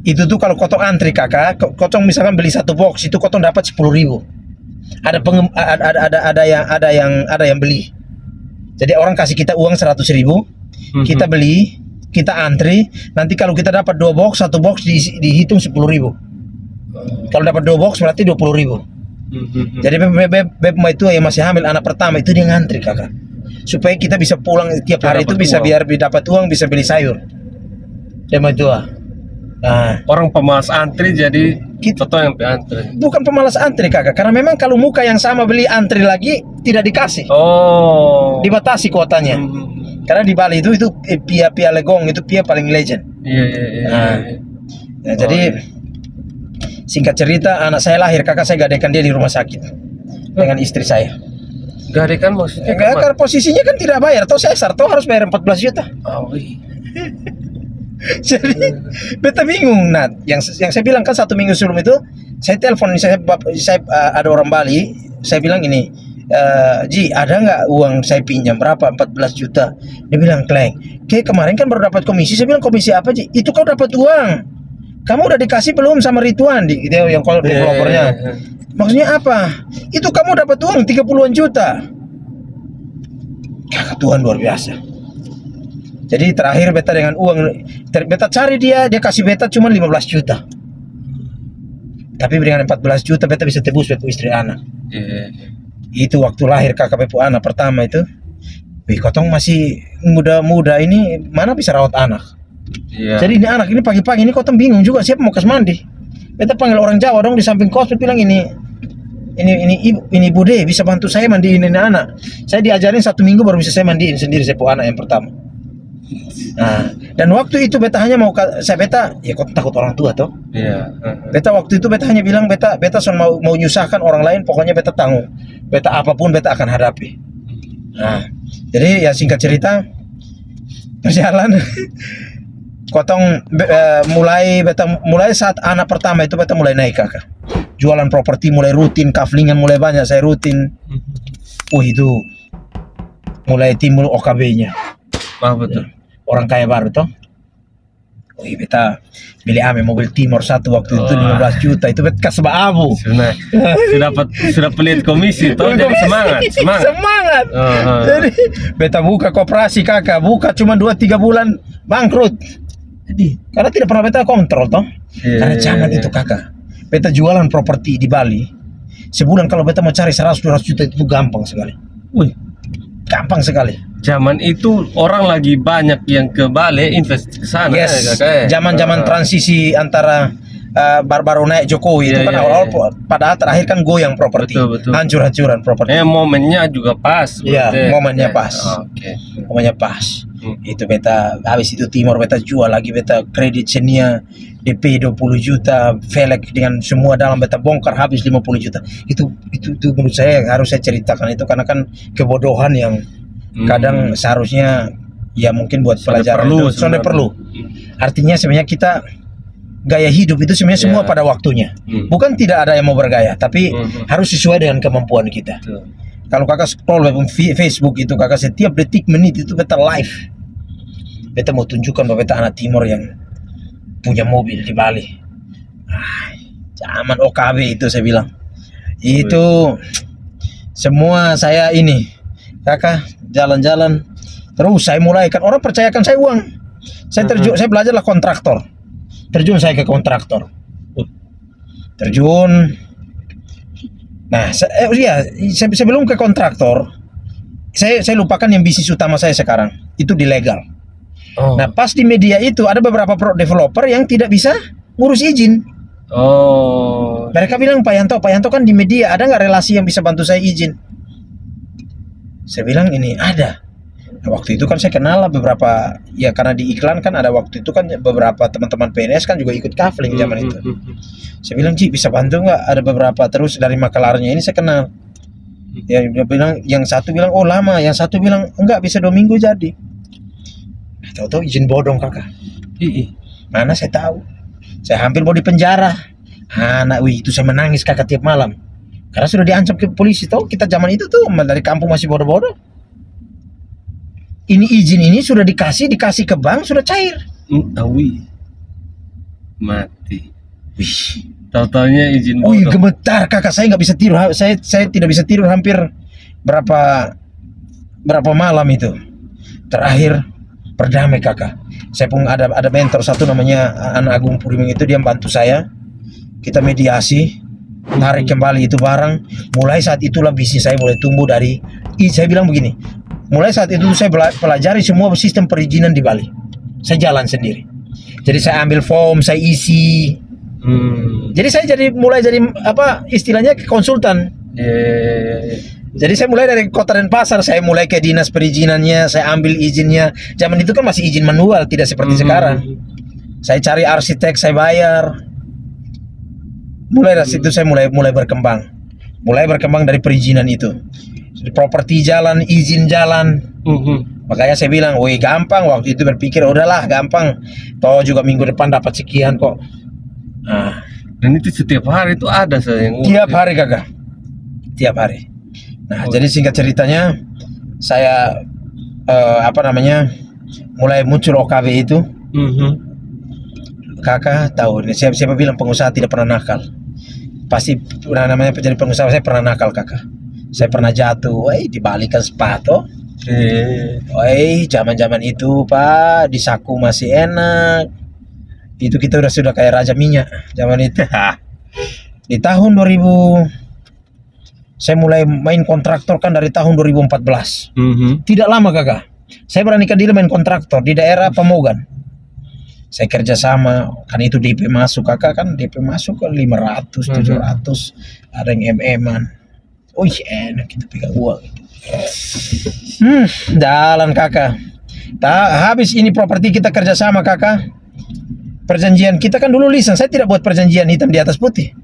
Itu tuh kalau Kotong antri, Kakak, Kotong misalkan beli 1 box itu Kotong dapat 10.000. Ada yang beli. Jadi orang kasih kita uang 100.000, kita beli, kita antri, nanti kalau kita dapat 2 box, 1 box dihitung 10.000. Kalau dapat 2 box berarti 20.000. Jadi beb itu yang masih hamil anak pertama itu dia ngantri, Kakak, supaya kita bisa pulang tiap hari itu bisa biar dapat uang bisa beli sayur. Dia itu. Nah, orang pemalas antri jadi kita yang antri. Bukan pemalas antri, Kakak, karena memang kalau muka yang sama beli antri lagi tidak dikasih. Dibatasi kuotanya. Karena di Bali itu pia legong itu pia paling legend. Nah, jadi singkat cerita anak saya lahir, Kakak, saya gadekan dia di rumah sakit dengan istri saya. Gadekan maksudnya? Karena posisinya kan tidak bayar, atau sesar, atau harus bayar 14 juta. Jadi beta bingung. Nah, yang saya bilang kan 1 minggu sebelum itu saya telepon, saya ada orang Bali, saya bilang ini Ji, ada nggak uang saya pinjam berapa? 14 juta. Dia bilang, Kleng, kayak kemarin kan baru dapat komisi. Saya bilang, komisi apa, Ji? Itu kau dapat uang. Kamu udah dikasih belum sama Rituan di gitu, yang kalau developernya? Maksudnya apa? Itu kamu dapat uang 30-an juta. Kakak Tuhan luar biasa. Jadi terakhir beta dengan uang, beta cari dia kasih beta cuma 15 juta. Tapi dengan 14 juta beta bisa tebus bepu istri anak. Itu waktu lahir kakak bepu anak pertama itu. Wih, kotong masih muda-muda ini mana bisa rawat anak. Jadi ini anak ini pagi-pagi ini kotong bingung juga siapa mau kasih mandi. Beta panggil orang Jawa dong di samping kos, beta bilang ini Bude bisa bantu saya mandiin ini anak. Saya diajarin 1 minggu baru bisa saya mandiin sendiri sepu anak yang pertama. Nah, dan waktu itu beta hanya mau beta ya kok takut orang tua toh. Beta waktu itu beta hanya bilang beta mau nyusahkan orang lain, pokoknya beta tanggung. Beta apapun beta akan hadapi. Nah, jadi ya singkat cerita berjalan kotong mulai saat anak pertama itu beta mulai naik kakak. Jualan properti mulai rutin, kaflingan mulai banyak saya rutin. Itu mulai timbul OKB-nya. Betul. Orang kaya baru toh. Beta beli mobil Timor 1 waktu itu 15 juta itu beta kasih abu. Sudah pelit komisi toh, jadi semangat. Jadi beta buka koperasi kakak, buka cuma 2-3 bulan bangkrut. Jadi karena tidak pernah beta kontrol toh. Karena zaman itu kakak, beta jualan properti di Bali. Sebulan kalau beta mau cari 100-200 juta itu gampang sekali. Gampang sekali. Zaman itu orang lagi banyak yang ke Bali invest ke sana. Zaman-zaman transisi antara baru naik Jokowi itu kan awal-awal padahal terakhir kan goyang properti. Hancur-hancuran properti. Momennya juga pas. Iya, momennya pas. Momennya pas. Itu beta habis itu Timor beta jual lagi, beta kredit senia DP 20 juta, velek dengan semua dalam beta bongkar habis 50 juta. Itu menurut saya harus saya ceritakan itu karena kan kebodohan yang kadang seharusnya ya mungkin buat pelajaran sudah perlu. Artinya sebenarnya kita gaya hidup itu sebenarnya semua pada waktunya. Bukan tidak ada yang mau bergaya, tapi harus sesuai dengan kemampuan kita. Kalau kakak scroll Facebook itu kakak setiap detik menit itu beta live. Beta mau tunjukkan bahwa beta anak Timor yang punya mobil di Bali. Zaman OKB itu saya bilang. Itu semua saya ini kakak jalan-jalan terus saya mulai kan orang percayakan saya uang. Saya saya belajarlah kontraktor. Terjun saya ke kontraktor. Nah, sebelum ke kontraktor, saya lupakan yang bisnis utama saya sekarang. Itu di legal. Nah, pas di media itu ada beberapa developer yang tidak bisa ngurus izin. Mereka bilang, Pak Yanto kan di media, ada nggak relasi yang bisa bantu saya izin? Saya bilang ini ada. Nah, waktu itu kan saya kenal lah beberapa, ya karena di iklan kan ada waktu itu kan beberapa teman-teman PNS kan juga ikut kafling zaman itu. Saya bilang, Ji bisa bantu nggak? Ada beberapa, terus dari makelarnya ini saya kenal. Ya dia bilang, yang satu bilang oh lama, yang satu bilang enggak bisa 2 minggu jadi. Tahu-tahu izin bodong kakak. Mana saya tahu. Saya hampir mau di penjara. Itu saya menangis kakak tiap malam. Karena sudah diancam ke polisi. Tahu kita zaman itu tuh dari kampung masih bodoh-bodoh. Ini izin ini sudah dikasih ke bank sudah cair. Mati. Tahu-taunya izin bodong. Gemetar kakak, saya nggak bisa tidur. Saya tidak bisa tidur hampir berapa malam itu. Terakhir berdamai kakak. Saya pun ada mentor satu namanya Anak Agung Puriming itu, dia bantu saya. Kita mediasi, tarik kembali itu barang. Mulai saat itulah bisnis saya mulai tumbuh dari. Saya bilang begini. Mulai saat itu saya pelajari semua sistem perizinan di Bali. Saya jalan sendiri. Jadi saya ambil form, saya isi. Jadi saya mulai jadi apa istilahnya konsultan. Jadi saya mulai dari Kota Denpasar, saya mulai ke dinas perizinannya, saya ambil izinnya. Zaman itu kan masih izin manual, tidak seperti sekarang. Saya cari arsitek, saya bayar. Mulai dari situ saya mulai berkembang. Mulai berkembang dari perizinan itu. Properti jalan, izin jalan. Makanya saya bilang, woi gampang. Waktu itu berpikir, udahlah gampang. Toh juga minggu depan dapat sekian kok. Dan itu setiap hari itu ada saya yang tiap hari kakak. Tiap hari. Nah, jadi singkat ceritanya saya mulai muncul OKB itu. Kakak tahu, siapa bilang pengusaha tidak pernah nakal? Pasti namanya jadi pengusaha. Saya pernah nakal, kakak. Saya pernah jatuh, dibalikan sepatu. Zaman-zaman itu Pak, di saku masih enak. Itu kita sudah kayak raja minyak zaman itu. Di tahun 2000 saya mulai main kontraktor kan dari tahun 2014. Tidak lama, kakak. Saya beranikan diri main kontraktor di daerah Pemogan. Saya kerja sama, kan itu DP masuk, kakak, kan DP masuk kan 500, 700, ada yang MM-an. Enak itu pegang uang. Jalan, kakak. Habis ini properti kita kerja sama, kakak. Perjanjian kita kan dulu lisan, saya tidak buat perjanjian hitam di atas putih.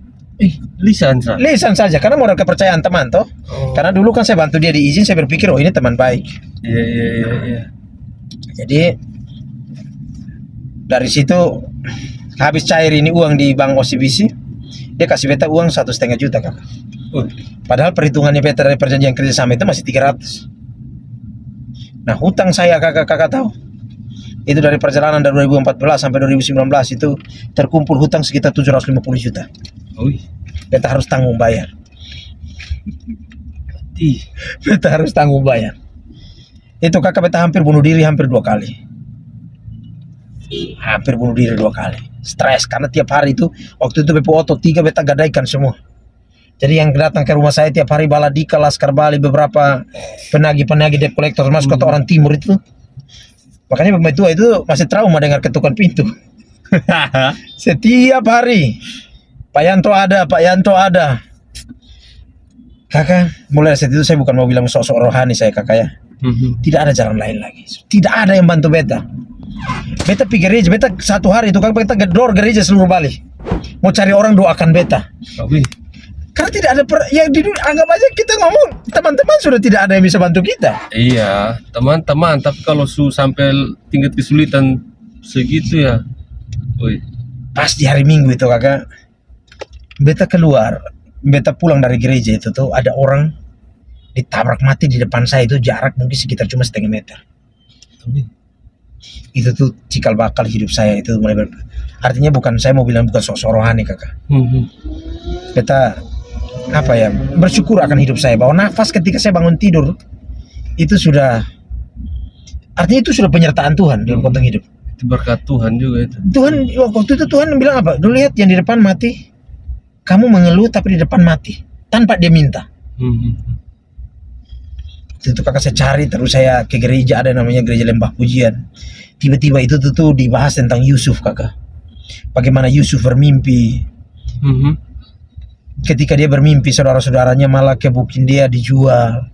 Lisan saja. Lisan saja, karena modal kepercayaan teman toh. Karena dulu kan saya bantu dia diizin, saya berpikir ini teman baik. Iya. Jadi dari situ habis cair ini uang di bank OCBC, dia kasih beta uang 1,5 juta, kakak. Padahal perhitungannya beta dari perjanjian kerjasama itu masih 300. Nah, hutang saya, kakak tahu, itu dari perjalanan dari 2014 sampai 2019 itu terkumpul hutang sekitar 750 juta. Beta harus tanggung bayar. Beta harus tanggung bayar. Itu, kakak, beta hampir bunuh diri hampir 2 kali. Hampir bunuh diri 2 kali. Stres karena tiap hari itu, waktu itu BP Oto 3 beta gadaikan semua. Jadi yang datang ke rumah saya tiap hari Baladika, Laskar Bali, beberapa penagih debt collector masuk kota orang timur itu. Makanya pemain tua itu masih trauma dengar ketukan pintu. Setiap hari Pak Yanto ada. Kakak, mulai dari saat itu saya bukan mau bilang sok-sok rohani saya, kakak, ya. Tidak ada jalan lain lagi. Tidak ada yang bantu beta. Beta pergi gereja, beta satu hari itu, kakak, beta gedor gereja seluruh Bali. Mau cari orang doakan beta. Karena tidak ada anggap aja kita ngomong, teman-teman sudah tidak ada yang bisa bantu kita. Iya, teman-teman, tapi kalau sampai tingkat kesulitan segitu ya. Pas di hari Minggu itu, kakak, beta keluar, beta pulang dari gereja itu tuh ada orang ditabrak mati di depan saya, itu jarak mungkin sekitar cuma 0,5 meter. Itu tuh cikal bakal hidup saya itu mulai artinya saya mau bilang bukan sok-sok rohani, kakak. Beta bersyukur akan hidup saya, bahwa nafas ketika saya bangun tidur itu sudah, artinya itu sudah penyertaan Tuhan dalam konteks hidup. Itu berkat Tuhan juga itu. Tuhan waktu itu Tuhan bilang apa? Dulu lihat yang di depan mati, kamu mengeluh tapi di depan mati tanpa dia minta. Itu kakak saya cari terus, saya ke gereja, ada namanya gereja Lembah Pujian. Tiba-tiba itu tuh dibahas tentang Yusuf, kakak. Bagaimana Yusuf bermimpi. Ketika dia bermimpi, saudara-saudaranya malah kebukin dia dijual.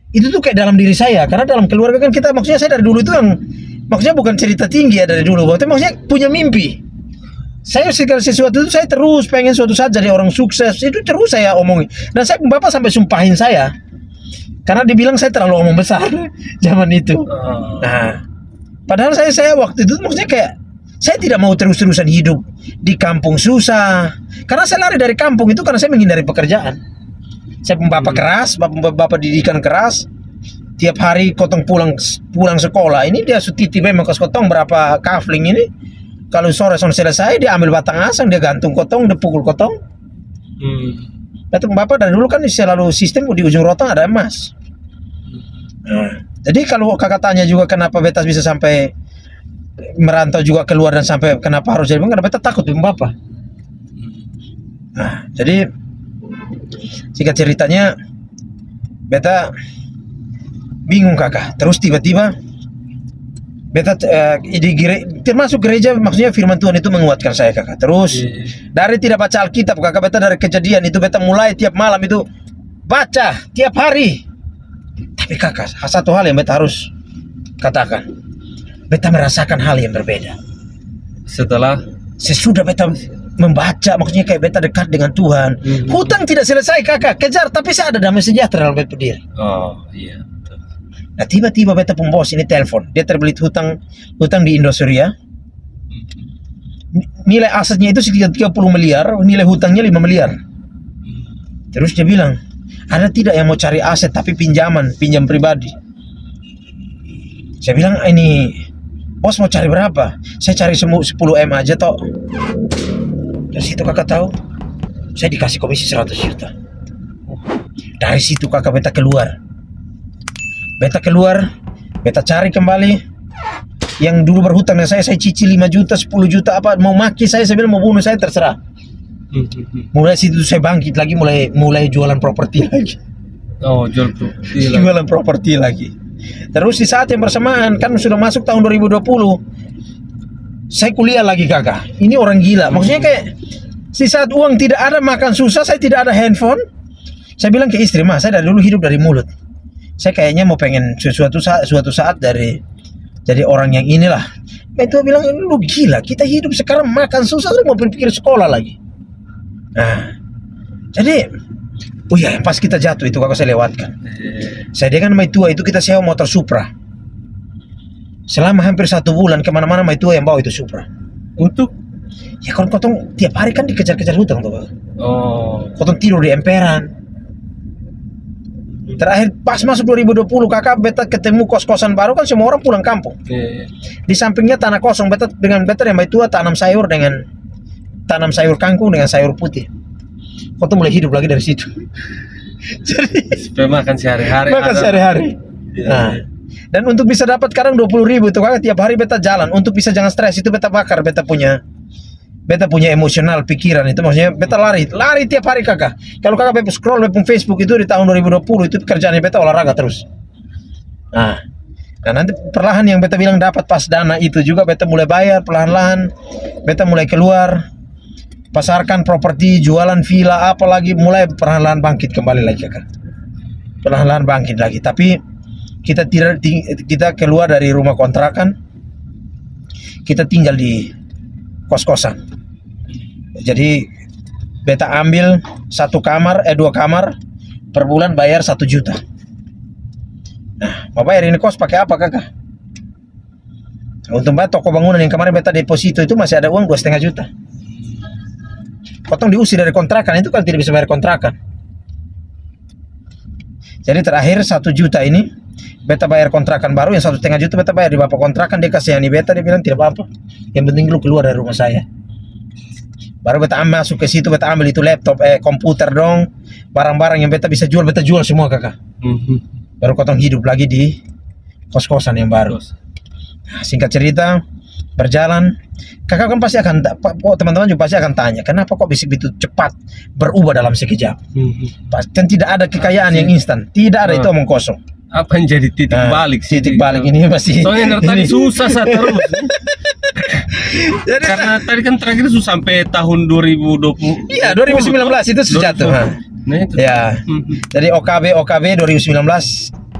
Itu tuh kayak dalam diri saya, karena dalam keluarga kan kita, maksudnya saya dari dulu itu yang, maksudnya bukan cerita tinggi ya dari dulu, maksudnya punya mimpi. Saya segala sesuatu itu saya terus pengen suatu saat jadi orang sukses, itu terus saya omongin. Dan bapak sampai sumpahin saya, karena dibilang saya terlalu omong besar zaman itu. Nah, padahal saya waktu itu maksudnya kayak saya tidak mau terus-terusan hidup di kampung susah. Karena saya lari dari kampung itu karena saya menghindari pekerjaan. Saya bapak keras, bapak didikan keras. Tiap hari kotong pulang sekolah. Ini dia sutiti memang kos kotong berapa kafling ini. Kalau sore selesai dia ambil batang asang, dia gantung kotong, dia pukul kotong. Bapak dari dulu kan selalu sistem di ujung rotong ada emas. Nah, jadi kalau kakak tanya juga kenapa beta bisa sampai merantau juga keluar dan sampai kenapa harus jadi karena beta takut dengan bapak. Nah, jadi singkat ceritanya beta bingung, kakak. Terus tiba-tiba beta termasuk gereja, maksudnya firman Tuhan itu menguatkan saya, kakak. Terus dari tidak baca Alkitab, kakak, beta dari kejadian itu beta mulai tiap malam itu baca tiap hari. Tapi kakak, satu hal yang beta harus katakan, beta merasakan hal yang berbeda. Sesudah beta membaca, maksudnya kayak beta dekat dengan Tuhan. Hutang tidak selesai, kakak, kejar, tapi saya ada damai sejahtera dalam beta diri. Iya. Nah, tiba-tiba beta pembos ini telepon, dia terbelit hutang di Indosuria. Nilai asetnya itu sekitar 30 miliar, nilai hutangnya 5 miliar. Terus dia bilang, Ada tidak yang mau cari aset tapi pinjam pribadi? Saya bilang, ini bos mau cari berapa? Saya cari 10 M aja toh. Dari situ kakak tahu, saya dikasih komisi 100 juta. Dari situ kakak beta keluar, beta cari kembali. Yang dulu berhutang dengan saya cicil 5 juta, 10 juta apa, mau maki saya bilang mau bunuh saya, terserah. Mulai situ saya bangkit lagi, mulai jualan properti lagi. Oh, jualan properti lagi. Terus di saat yang bersamaan, kan sudah masuk tahun 2020, saya kuliah lagi kakak. Ini orang gila, maksudnya kayak di saat uang tidak ada, makan susah, saya tidak ada handphone. Saya bilang ke istri, "Mas, saya dari dulu hidup dari mulut. Saya kayaknya mau pengen suatu saat jadi orang yang inilah." Itu bilang, "Lu gila, kita hidup sekarang makan susah, lu mau berpikir sekolah lagi." Nah, jadi oh ya, pas kita jatuh itu kakak saya lewatkan. Saya dengan Maitua itu kita sewa motor Supra. Selama hampir 1 bulan kemana-mana Maitua yang bawa itu Supra. Untuk? Ya kalau kotong tiap hari kan dikejar-kejar hutang tuh. Oh. Kotong tidur di emperan. Terakhir pas masuk 2020 kakak beta ketemu kos-kosan baru, kan semua orang pulang kampung. Di sampingnya tanah kosong, beta yang Maitua tanam sayur kangkung dengan sayur putih. Kotong mulai hidup lagi dari situ. Jadi supaya makan sehari-hari. Nah, dan untuk bisa dapat kadang 20.000 itu kakak tiap hari beta jalan. Untuk bisa jangan stres itu beta bakar beta punya emosional pikiran itu, maksudnya beta lari tiap hari kakak. Kalau kakak beta scroll beta Facebook itu di tahun 2020 itu kerjaannya beta olahraga terus. Nah nanti perlahan yang beta bilang dapat pas dana itu juga beta mulai bayar perlahan-lahan. Beta mulai keluar, pasarkan properti, jualan villa, apalagi mulai perlahan-lahan bangkit kembali lagi kakak. Perlahan-lahan bangkit lagi. Tapi kita keluar dari rumah kontrakan, kita tinggal di kos-kosan. Jadi beta ambil 2 kamar per bulan bayar 1 juta. Nah, mau bayar ini kos pakai apa kakak? Untuk bayar toko bangunan yang kemarin beta deposito itu masih ada uang 2,5 juta. Potong diusir dari kontrakan itu kan tidak bisa bayar kontrakan. Jadi terakhir 1 juta ini beta bayar kontrakan baru, yang 1,5 juta beta bayar di bapak kontrakan. Dia kasihani beta, dia bilang tidak apa-apa, yang penting lu keluar dari rumah saya. Baru beta masuk ke situ, beta ambil itu laptop, komputer dong, barang-barang yang beta bisa jual, beta jual semua kakak. Baru kotong hidup lagi di kos-kosan yang baru. Nah, singkat cerita berjalan, kakak kan pasti akan, teman-teman juga pasti akan tanya, kenapa kok bisa begitu cepat berubah dalam sekejap? Kan tidak ada kekayaan yang instan, tidak ada, itu omong kosong. Apa yang jadi titik balik sih? Titik balik ini masih. Soalnya tadi susah terus. Jadi, karena tadi kan terakhir sampai tahun 2020. Iya, 2019 itu jatuh. Nah, itu. Ya. Jadi OKB 2019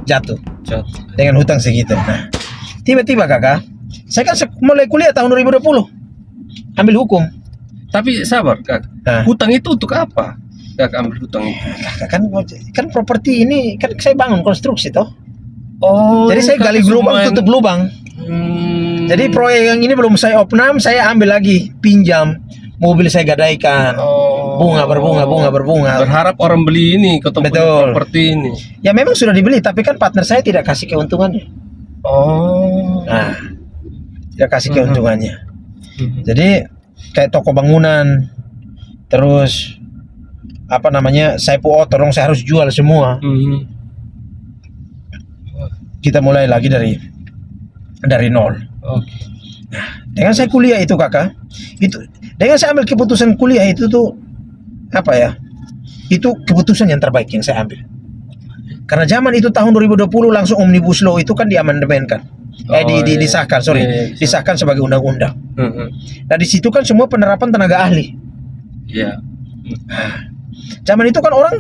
jatuh. Dengan hutang segitu. Nah, tiba-tiba kakak, saya kan mulai kuliah tahun 2020. Ambil hukum. Tapi sabar, Kak. Hutang itu untuk apa? Kakak ambil hutang itu. Kan properti ini kan saya bangun konstruksi toh. Oh. Jadi saya gali lubang, tutup lubang. Jadi proyek yang ini belum saya opnam, saya ambil lagi, pinjam, mobil saya gadaikan, bunga berbunga. Berharap orang beli ini, ketemu properti ini. Ya memang sudah dibeli, tapi kan partner saya tidak kasih keuntungannya. Oh. Nah, tidak kasih keuntungannya. Jadi kayak toko bangunan, terus apa namanya, Saipu Auto, saya harus jual semua. Kita mulai lagi dari nol. Nah, dengan saya kuliah itu kakak, itu dengan saya ambil keputusan kuliah itu tuh apa ya? Itu keputusan yang terbaik yang saya ambil. Karena zaman itu tahun 2020 langsung Omnibus Law itu kan diamandemenkan. Disahkan, disahkan sebagai undang-undang. Nah, di situ kan semua penerapan tenaga ahli. Iya. Zaman itu kan orang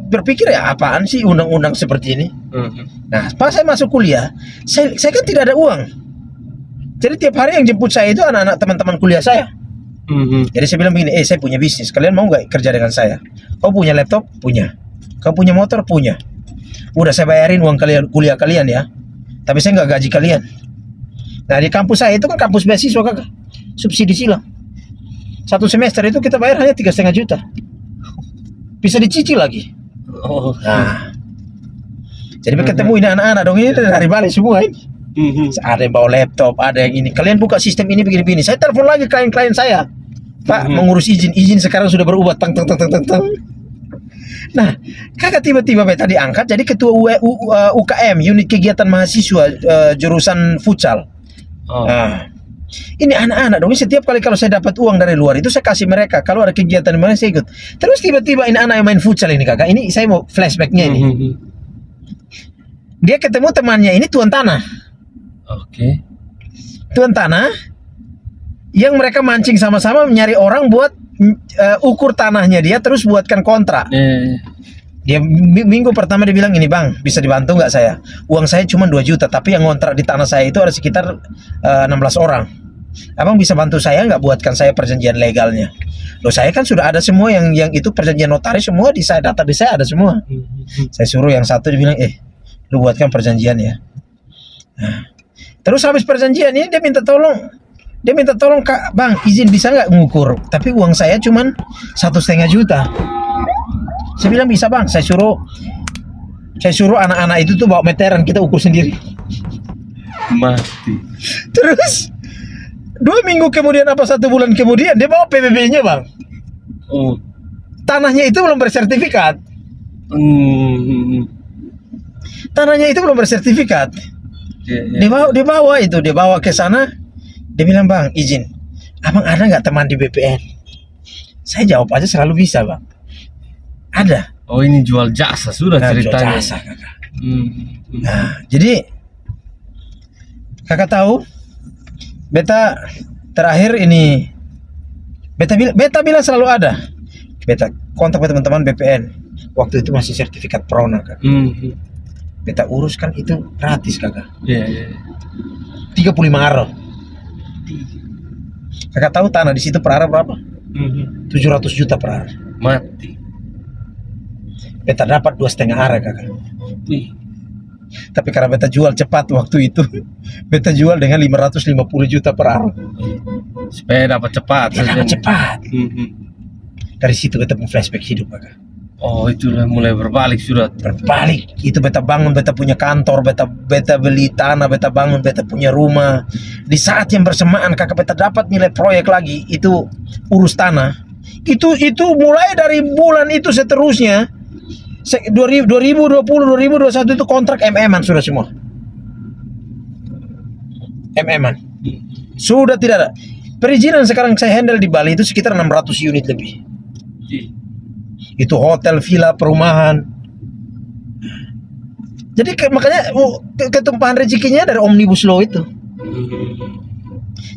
berpikir ya apaan sih undang-undang seperti ini. Nah, pas saya masuk kuliah, saya kan tidak ada uang. Jadi tiap hari yang jemput saya itu anak-anak teman-teman kuliah saya. Jadi saya bilang begini, saya punya bisnis, kalian mau nggak kerja dengan saya? Kau punya laptop? Punya. Kau punya motor? Punya. Udah saya bayarin uang kalian, kuliah kalian ya. Tapi saya nggak gaji kalian. Nah di kampus saya itu kan kampus beasiswa kakak, subsidi silang. 1 semester itu kita bayar hanya 3,5 juta. Bisa dicicil lagi. Oh. Nah, jadi ketemu ini anak-anak dong, ini dari Bali semua ini. Ada yang bawa laptop, ada yang ini. Kalian buka sistem ini begini-begini. Saya telepon lagi klien-klien saya, Pak, mengurus izin sekarang sudah berubah, tang. Nah, kakak tiba-tiba beta diangkat jadi ketua UKM, unit kegiatan mahasiswa jurusan futsal. Nah, ini anak-anak dong. Setiap kali kalau saya dapat uang dari luar itu saya kasih mereka. Kalau ada kegiatan di mana saya ikut. Terus tiba-tiba ini anak yang main futsal ini kakak. Ini saya mau flashbacknya ini. Dia ketemu temannya ini tuan tanah. Oke. Tuan tanah yang mereka mancing sama-sama mencari orang buat ukur tanahnya dia, terus buatkan kontrak. Dia minggu pertama dia bilang, ini bang, bisa dibantu nggak saya? Uang saya cuma 2 juta, tapi yang kontrak di tanah saya itu ada sekitar 16 orang. Abang bisa bantu saya nggak buatkan saya perjanjian legalnya? Loh, saya kan sudah ada semua yang itu perjanjian notaris semua di saya, data di saya ada semua. Saya suruh yang satu, dia bilang, lu buatkan perjanjian ya. Nah, terus habis perjanjian ini dia minta tolong. Dia minta tolong, Kak, bang, izin bisa nggak ngukur? Tapi uang saya cuman 1,5 juta. Saya bilang bisa bang. Saya suruh anak-anak itu tuh bawa meteran, kita ukur sendiri. Mati. Terus 2 minggu kemudian apa 1 bulan kemudian dia bawa PBB-nya bang. Oh. Tanahnya itu belum bersertifikat. Tanahnya itu belum bersertifikat. Dia bawa ke sana. Dia bilang, bang, izin, abang ada nggak teman di BPN? Saya jawab aja selalu bisa bang. Ada. Oh, ini jual jasa sudah ceritanya. Jual jasa kakak. Nah, jadi kakak tahu, beta terakhir ini, beta bilang selalu ada. Beta kontak teman-teman BPN. Waktu itu masih sertifikat Prona kakak. Beta uruskan itu gratis kakak. 35 aro. Kakak tahu tanah di situ per aro berapa? 700 juta per aro. Mati. Beta dapat 2,5 aro kakak. Tapi karena beta jual cepat waktu itu, beta jual dengan 550 juta per aro. Supaya dapat cepat. Cepat. Dari situ beta flashback hidup kakak. Oh, itulah mulai berbalik sudah. Berbalik. Itu beta bangun, beta punya kantor, beta beli tanah, beta bangun, beta punya rumah. Di saat yang bersamaan kakak beta dapat nilai proyek lagi, itu urus tanah. Itu mulai dari bulan itu seterusnya. 2020, 2021 itu kontrak MM-an sudah semua. MM-an. Sudah tidak ada. Perizinan sekarang saya handle di Bali itu sekitar 600 unit lebih. Itu hotel, villa, perumahan. Jadi makanya ketumpahan rezekinya dari Omnibus Law itu.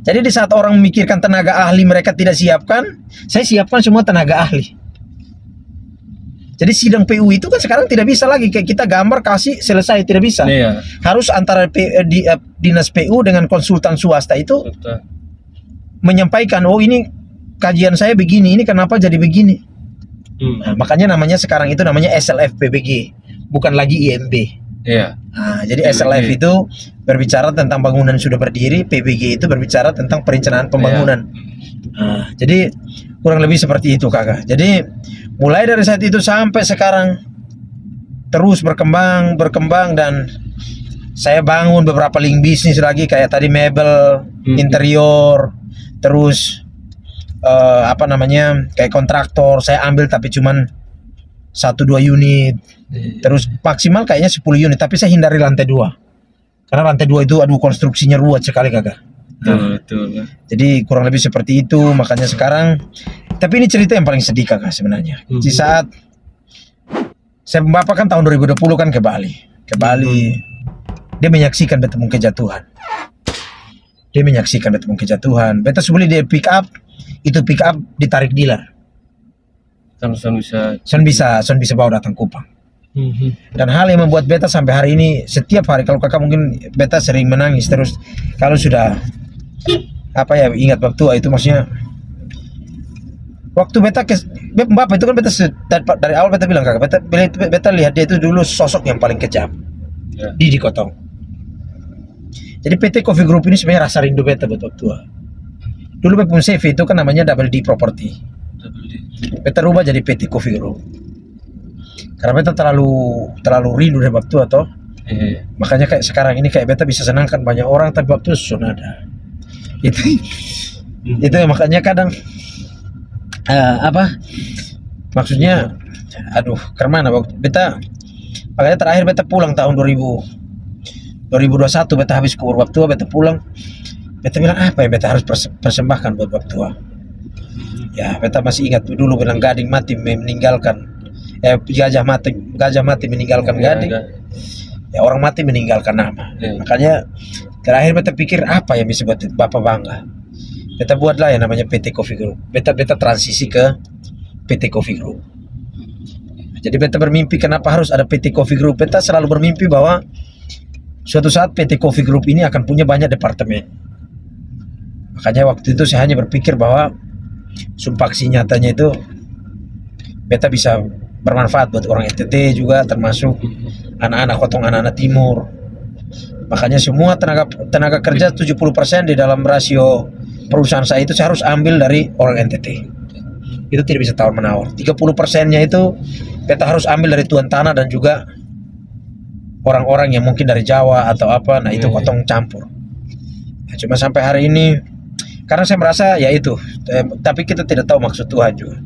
Jadi di saat orang memikirkan tenaga ahli mereka tidak siapkan, saya siapkan semua tenaga ahli. Jadi sidang PU itu kan sekarang tidak bisa lagi kayak kita gambar kasih selesai, tidak bisa. Harus antara dinas PU dengan konsultan swasta itu menyampaikan, oh ini kajian saya begini, ini kenapa jadi begini. Nah, makanya namanya sekarang itu namanya SLF PBG, bukan lagi IMB. Nah, jadi SLF itu berbicara tentang bangunan sudah berdiri, PBG itu berbicara tentang perencanaan pembangunan. Nah, jadi kurang lebih seperti itu kakak. Jadi mulai dari saat itu sampai sekarang terus berkembang dan saya bangun beberapa link bisnis lagi kayak tadi mebel, interior, terus apa namanya kayak kontraktor saya ambil tapi cuman 1-2 unit, terus maksimal kayaknya 10 unit tapi saya hindari lantai 2 karena lantai 2 itu aduh konstruksinya ruwet sekali kakak. Betul. Jadi kurang lebih seperti itu, makanya sekarang. Tapi ini cerita yang paling sedih kakak sebenarnya. Di saat saya bapak kan tahun 2020 kan ke Bali, dia menyaksikan beta kejatuhan. Beta sebeli dia pick up, itu pick up ditarik dealer. Son bisa bawa datang Kupang. Dan hal yang membuat beta sampai hari ini setiap hari, kalau kakak mungkin beta sering menangis terus kalau sudah apa ya ingat bab tua itu, maksudnya waktu beta bapak itu kan beta dari awal beta bilang kakak, beta lihat dia itu dulu sosok yang paling kejam, Didi Kotong. Jadi PT Coffee Group ini sebenarnya rasa rindu beta buat bab tua. Dulu beta pun CV itu kan namanya Double D Property, beta rubah jadi PT Coffee Group Karena beta terlalu rindu deh waktu tua toh. Makanya kayak sekarang ini kayak beta bisa senangkan banyak orang tapi waktu sudah ada. Itu ya, makanya kadang apa? Maksudnya aduh, kemana waktu beta makanya terakhir beta pulang tahun 2021 beta habis ke waktu tua beta pulang. Beta bilang apa ya beta harus persembahkan buat waktu tua. Ya, beta masih ingat dulu bilang Gading mati meninggalkan gajah mati meninggalkan Gading. Ya, orang mati meninggalkan nama. Makanya terakhir beta pikir apa yang bisa buat Bapak bangga. Beta buatlah yang namanya PT Coffee Group. Beta transisi ke PT Coffee Group. Jadi beta bermimpi kenapa harus ada PT Coffee Group. Beta selalu bermimpi bahwa suatu saat PT Coffee Group ini akan punya banyak departemen. Makanya waktu itu saya hanya berpikir bahwa sumpaksi nyatanya itu beta bisa bermanfaat buat orang NTT juga, termasuk anak-anak Kotong, anak-anak Timur. Makanya semua tenaga kerja 70% di dalam rasio perusahaan saya itu saya harus ambil dari orang NTT. Itu tidak bisa tawar menawar. 30%-nya itu beta harus ambil dari tuan tanah dan juga orang-orang yang mungkin dari Jawa atau apa. Nah itu Kotong campur. Nah, cuma sampai hari ini karena saya merasa ya itu, tapi kita tidak tahu maksud Tuhan juga.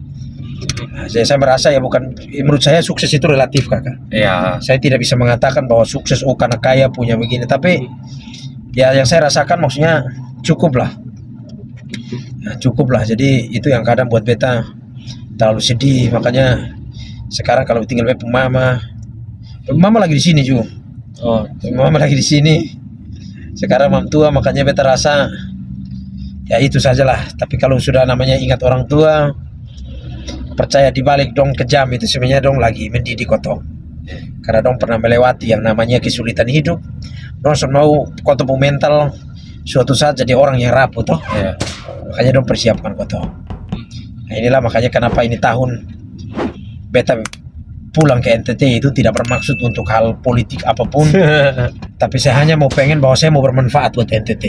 Nah, saya merasa ya bukan, menurut saya sukses itu relatif kakak. Ya. Saya tidak bisa mengatakan bahwa sukses karena kaya punya begini, tapi ya yang saya rasakan maksudnya cukup lah. Nah, cukup lah. Jadi itu yang kadang buat beta terlalu sedih. Makanya sekarang kalau tinggal beta mama lagi di sini juga. Oh, mama lagi di sini. Sekarang mam tua, makanya beta rasa ya itu sajalah. Tapi kalau sudah namanya ingat orang tua, percaya dibalik dong kejam itu sebenarnya dong lagi mendidik Kotong. Karena dong pernah melewati yang namanya kesulitan hidup. Dong mau Kotong mental suatu saat jadi orang yang rapuh toh. Makanya dong persiapkan Kotong. Nah inilah makanya kenapa ini tahun beta pulang ke NTT itu tidak bermaksud untuk hal politik apapun. Tapi saya hanya mau pengen bahwa saya mau bermanfaat buat NTT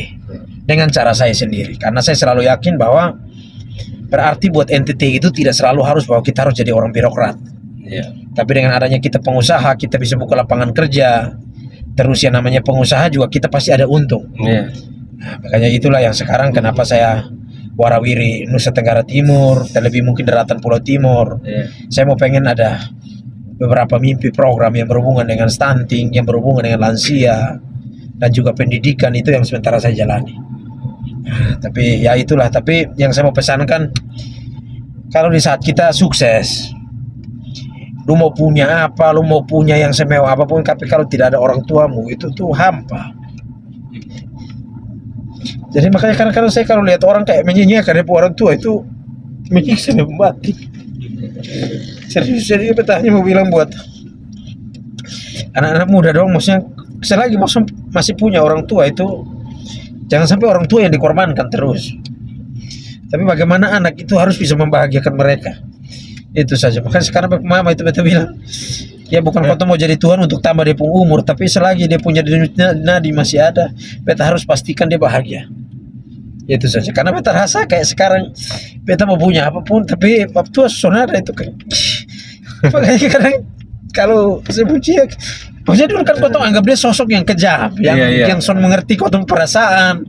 dengan cara saya sendiri. Karena saya selalu yakin bahwa berarti buat NTT itu tidak selalu harus bahwa kita harus jadi orang birokrat. Tapi dengan adanya kita pengusaha, kita bisa buka lapangan kerja. Terus yang namanya pengusaha juga kita pasti ada untung. Nah, makanya itulah yang sekarang kenapa saya warawiri Nusa Tenggara Timur, terlebih mungkin daratan Pulau Timur. Saya mau pengen ada beberapa mimpi program yang berhubungan dengan stunting, yang berhubungan dengan lansia, dan juga pendidikan itu yang sementara saya jalani. Nah, tapi ya itulah. Tapi yang saya mau pesankan, kalau di saat kita sukses, lu mau punya apa, lu mau punya yang semewah apapun, tapi kalau tidak ada orang tuamu itu tuh hampa. Jadi makanya kadang-kadang saya kalau lihat orang kayak menyanyiakan orang tua itu menyiksa dan mati. Serius, jadi betahnya mau bilang buat anak-anak muda dong, maksudnya selagi masih punya orang tua itu jangan sampai orang tua yang dikorbankan terus. Tapi bagaimana anak itu harus bisa membahagiakan mereka. Itu saja. Makanya sekarang mama itu beta bilang, ya bukan Kotong mau jadi Tuhan untuk tambah dia pun umur, tapi selagi dia punya nadi masih ada, beta harus pastikan dia bahagia. Itu saja. Karena beta rasa kayak sekarang beta mau punya apapun, tapi waktu sonada itu kan. Makanya kadang kalau saya puji, maksudnya dulu kan Kotong anggap dia sosok yang kejam, yang son mengerti Kotong perasaan,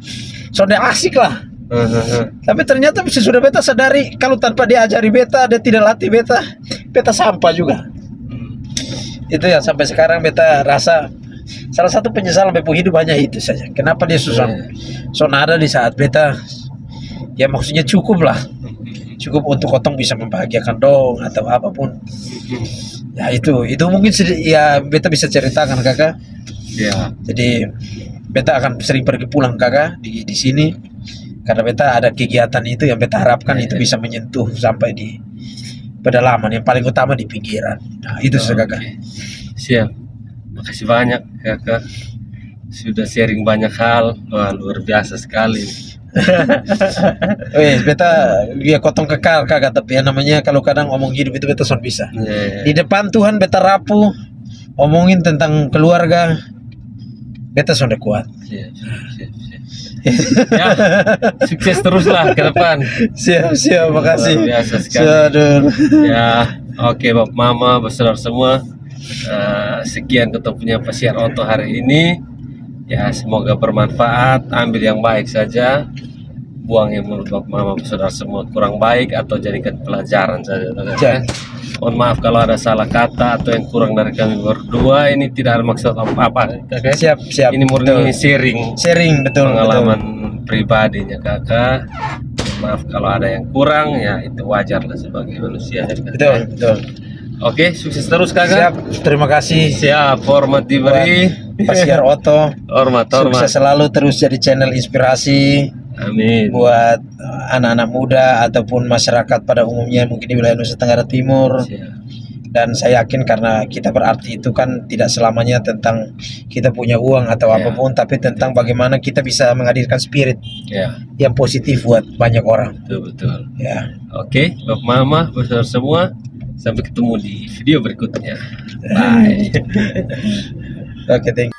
son dia asik lah. Tapi ternyata sudah beta sadari kalau tanpa diajari beta, dia tidak latih beta sampah juga. Itu yang sampai sekarang beta rasa salah satu penyesalan beta hidup hanya itu saja. Kenapa dia susah sonada di saat beta ya maksudnya cukup lah, cukup untuk Kotong bisa membahagiakan dong atau apapun. Ya itu mungkin ya beta bisa ceritakan kakak. Jadi beta akan sering pergi pulang kakak di sini. Karena beta ada kegiatan itu yang beta harapkan itu bisa menyentuh sampai di pedalaman, yang paling utama di pinggiran. Nah itu kakak. Siap. Makasih banyak kakak. Sudah sharing banyak hal. Wah, luar biasa sekali. Beta dia Kotong kekal kakak, tapi ya namanya kalau kadang ngomong hidup itu beta son bisa. Di depan Tuhan beta rapuh, omongin tentang keluarga, beta son kuat. Siap. Ya, sukses teruslah ke depan. Siap, makasih. Luar biasa sekali. Ya. Oke, Bapak Mama, saudara semua, sekian kita punya Pesiar Oto hari ini. Ya, semoga bermanfaat. Ambil yang baik saja, buang yang menurut Bapak Mama, saudara semua kurang baik atau jadikan pelajaran saja. Mohon maaf kalau ada salah kata atau yang kurang dari kami berdua. Ini tidak ada maksud apa-apa, Kakak. Siap. Ini murni sharing betul, pengalaman pribadinya Kakak. Maaf kalau ada yang kurang, ya itu wajar lah sebagai manusia. Betul. Oke, sukses terus Kakak. Siap, terima kasih. Siap, hormat diberi. Pesiar Oto. Hormat. Sukses selalu terus jadi channel inspirasi. Amin. Buat anak-anak muda ataupun masyarakat pada umumnya mungkin di wilayah Nusa Tenggara Timur. Siap. Dan saya yakin karena kita berarti itu kan tidak selamanya tentang kita punya uang atau apapun, tapi tentang bagaimana kita bisa menghadirkan spirit yang positif buat banyak orang. Betul. Ya. Oke, Bapak Mama, saudara semua, sampai ketemu di video berikutnya. Bye. Oke, thank you.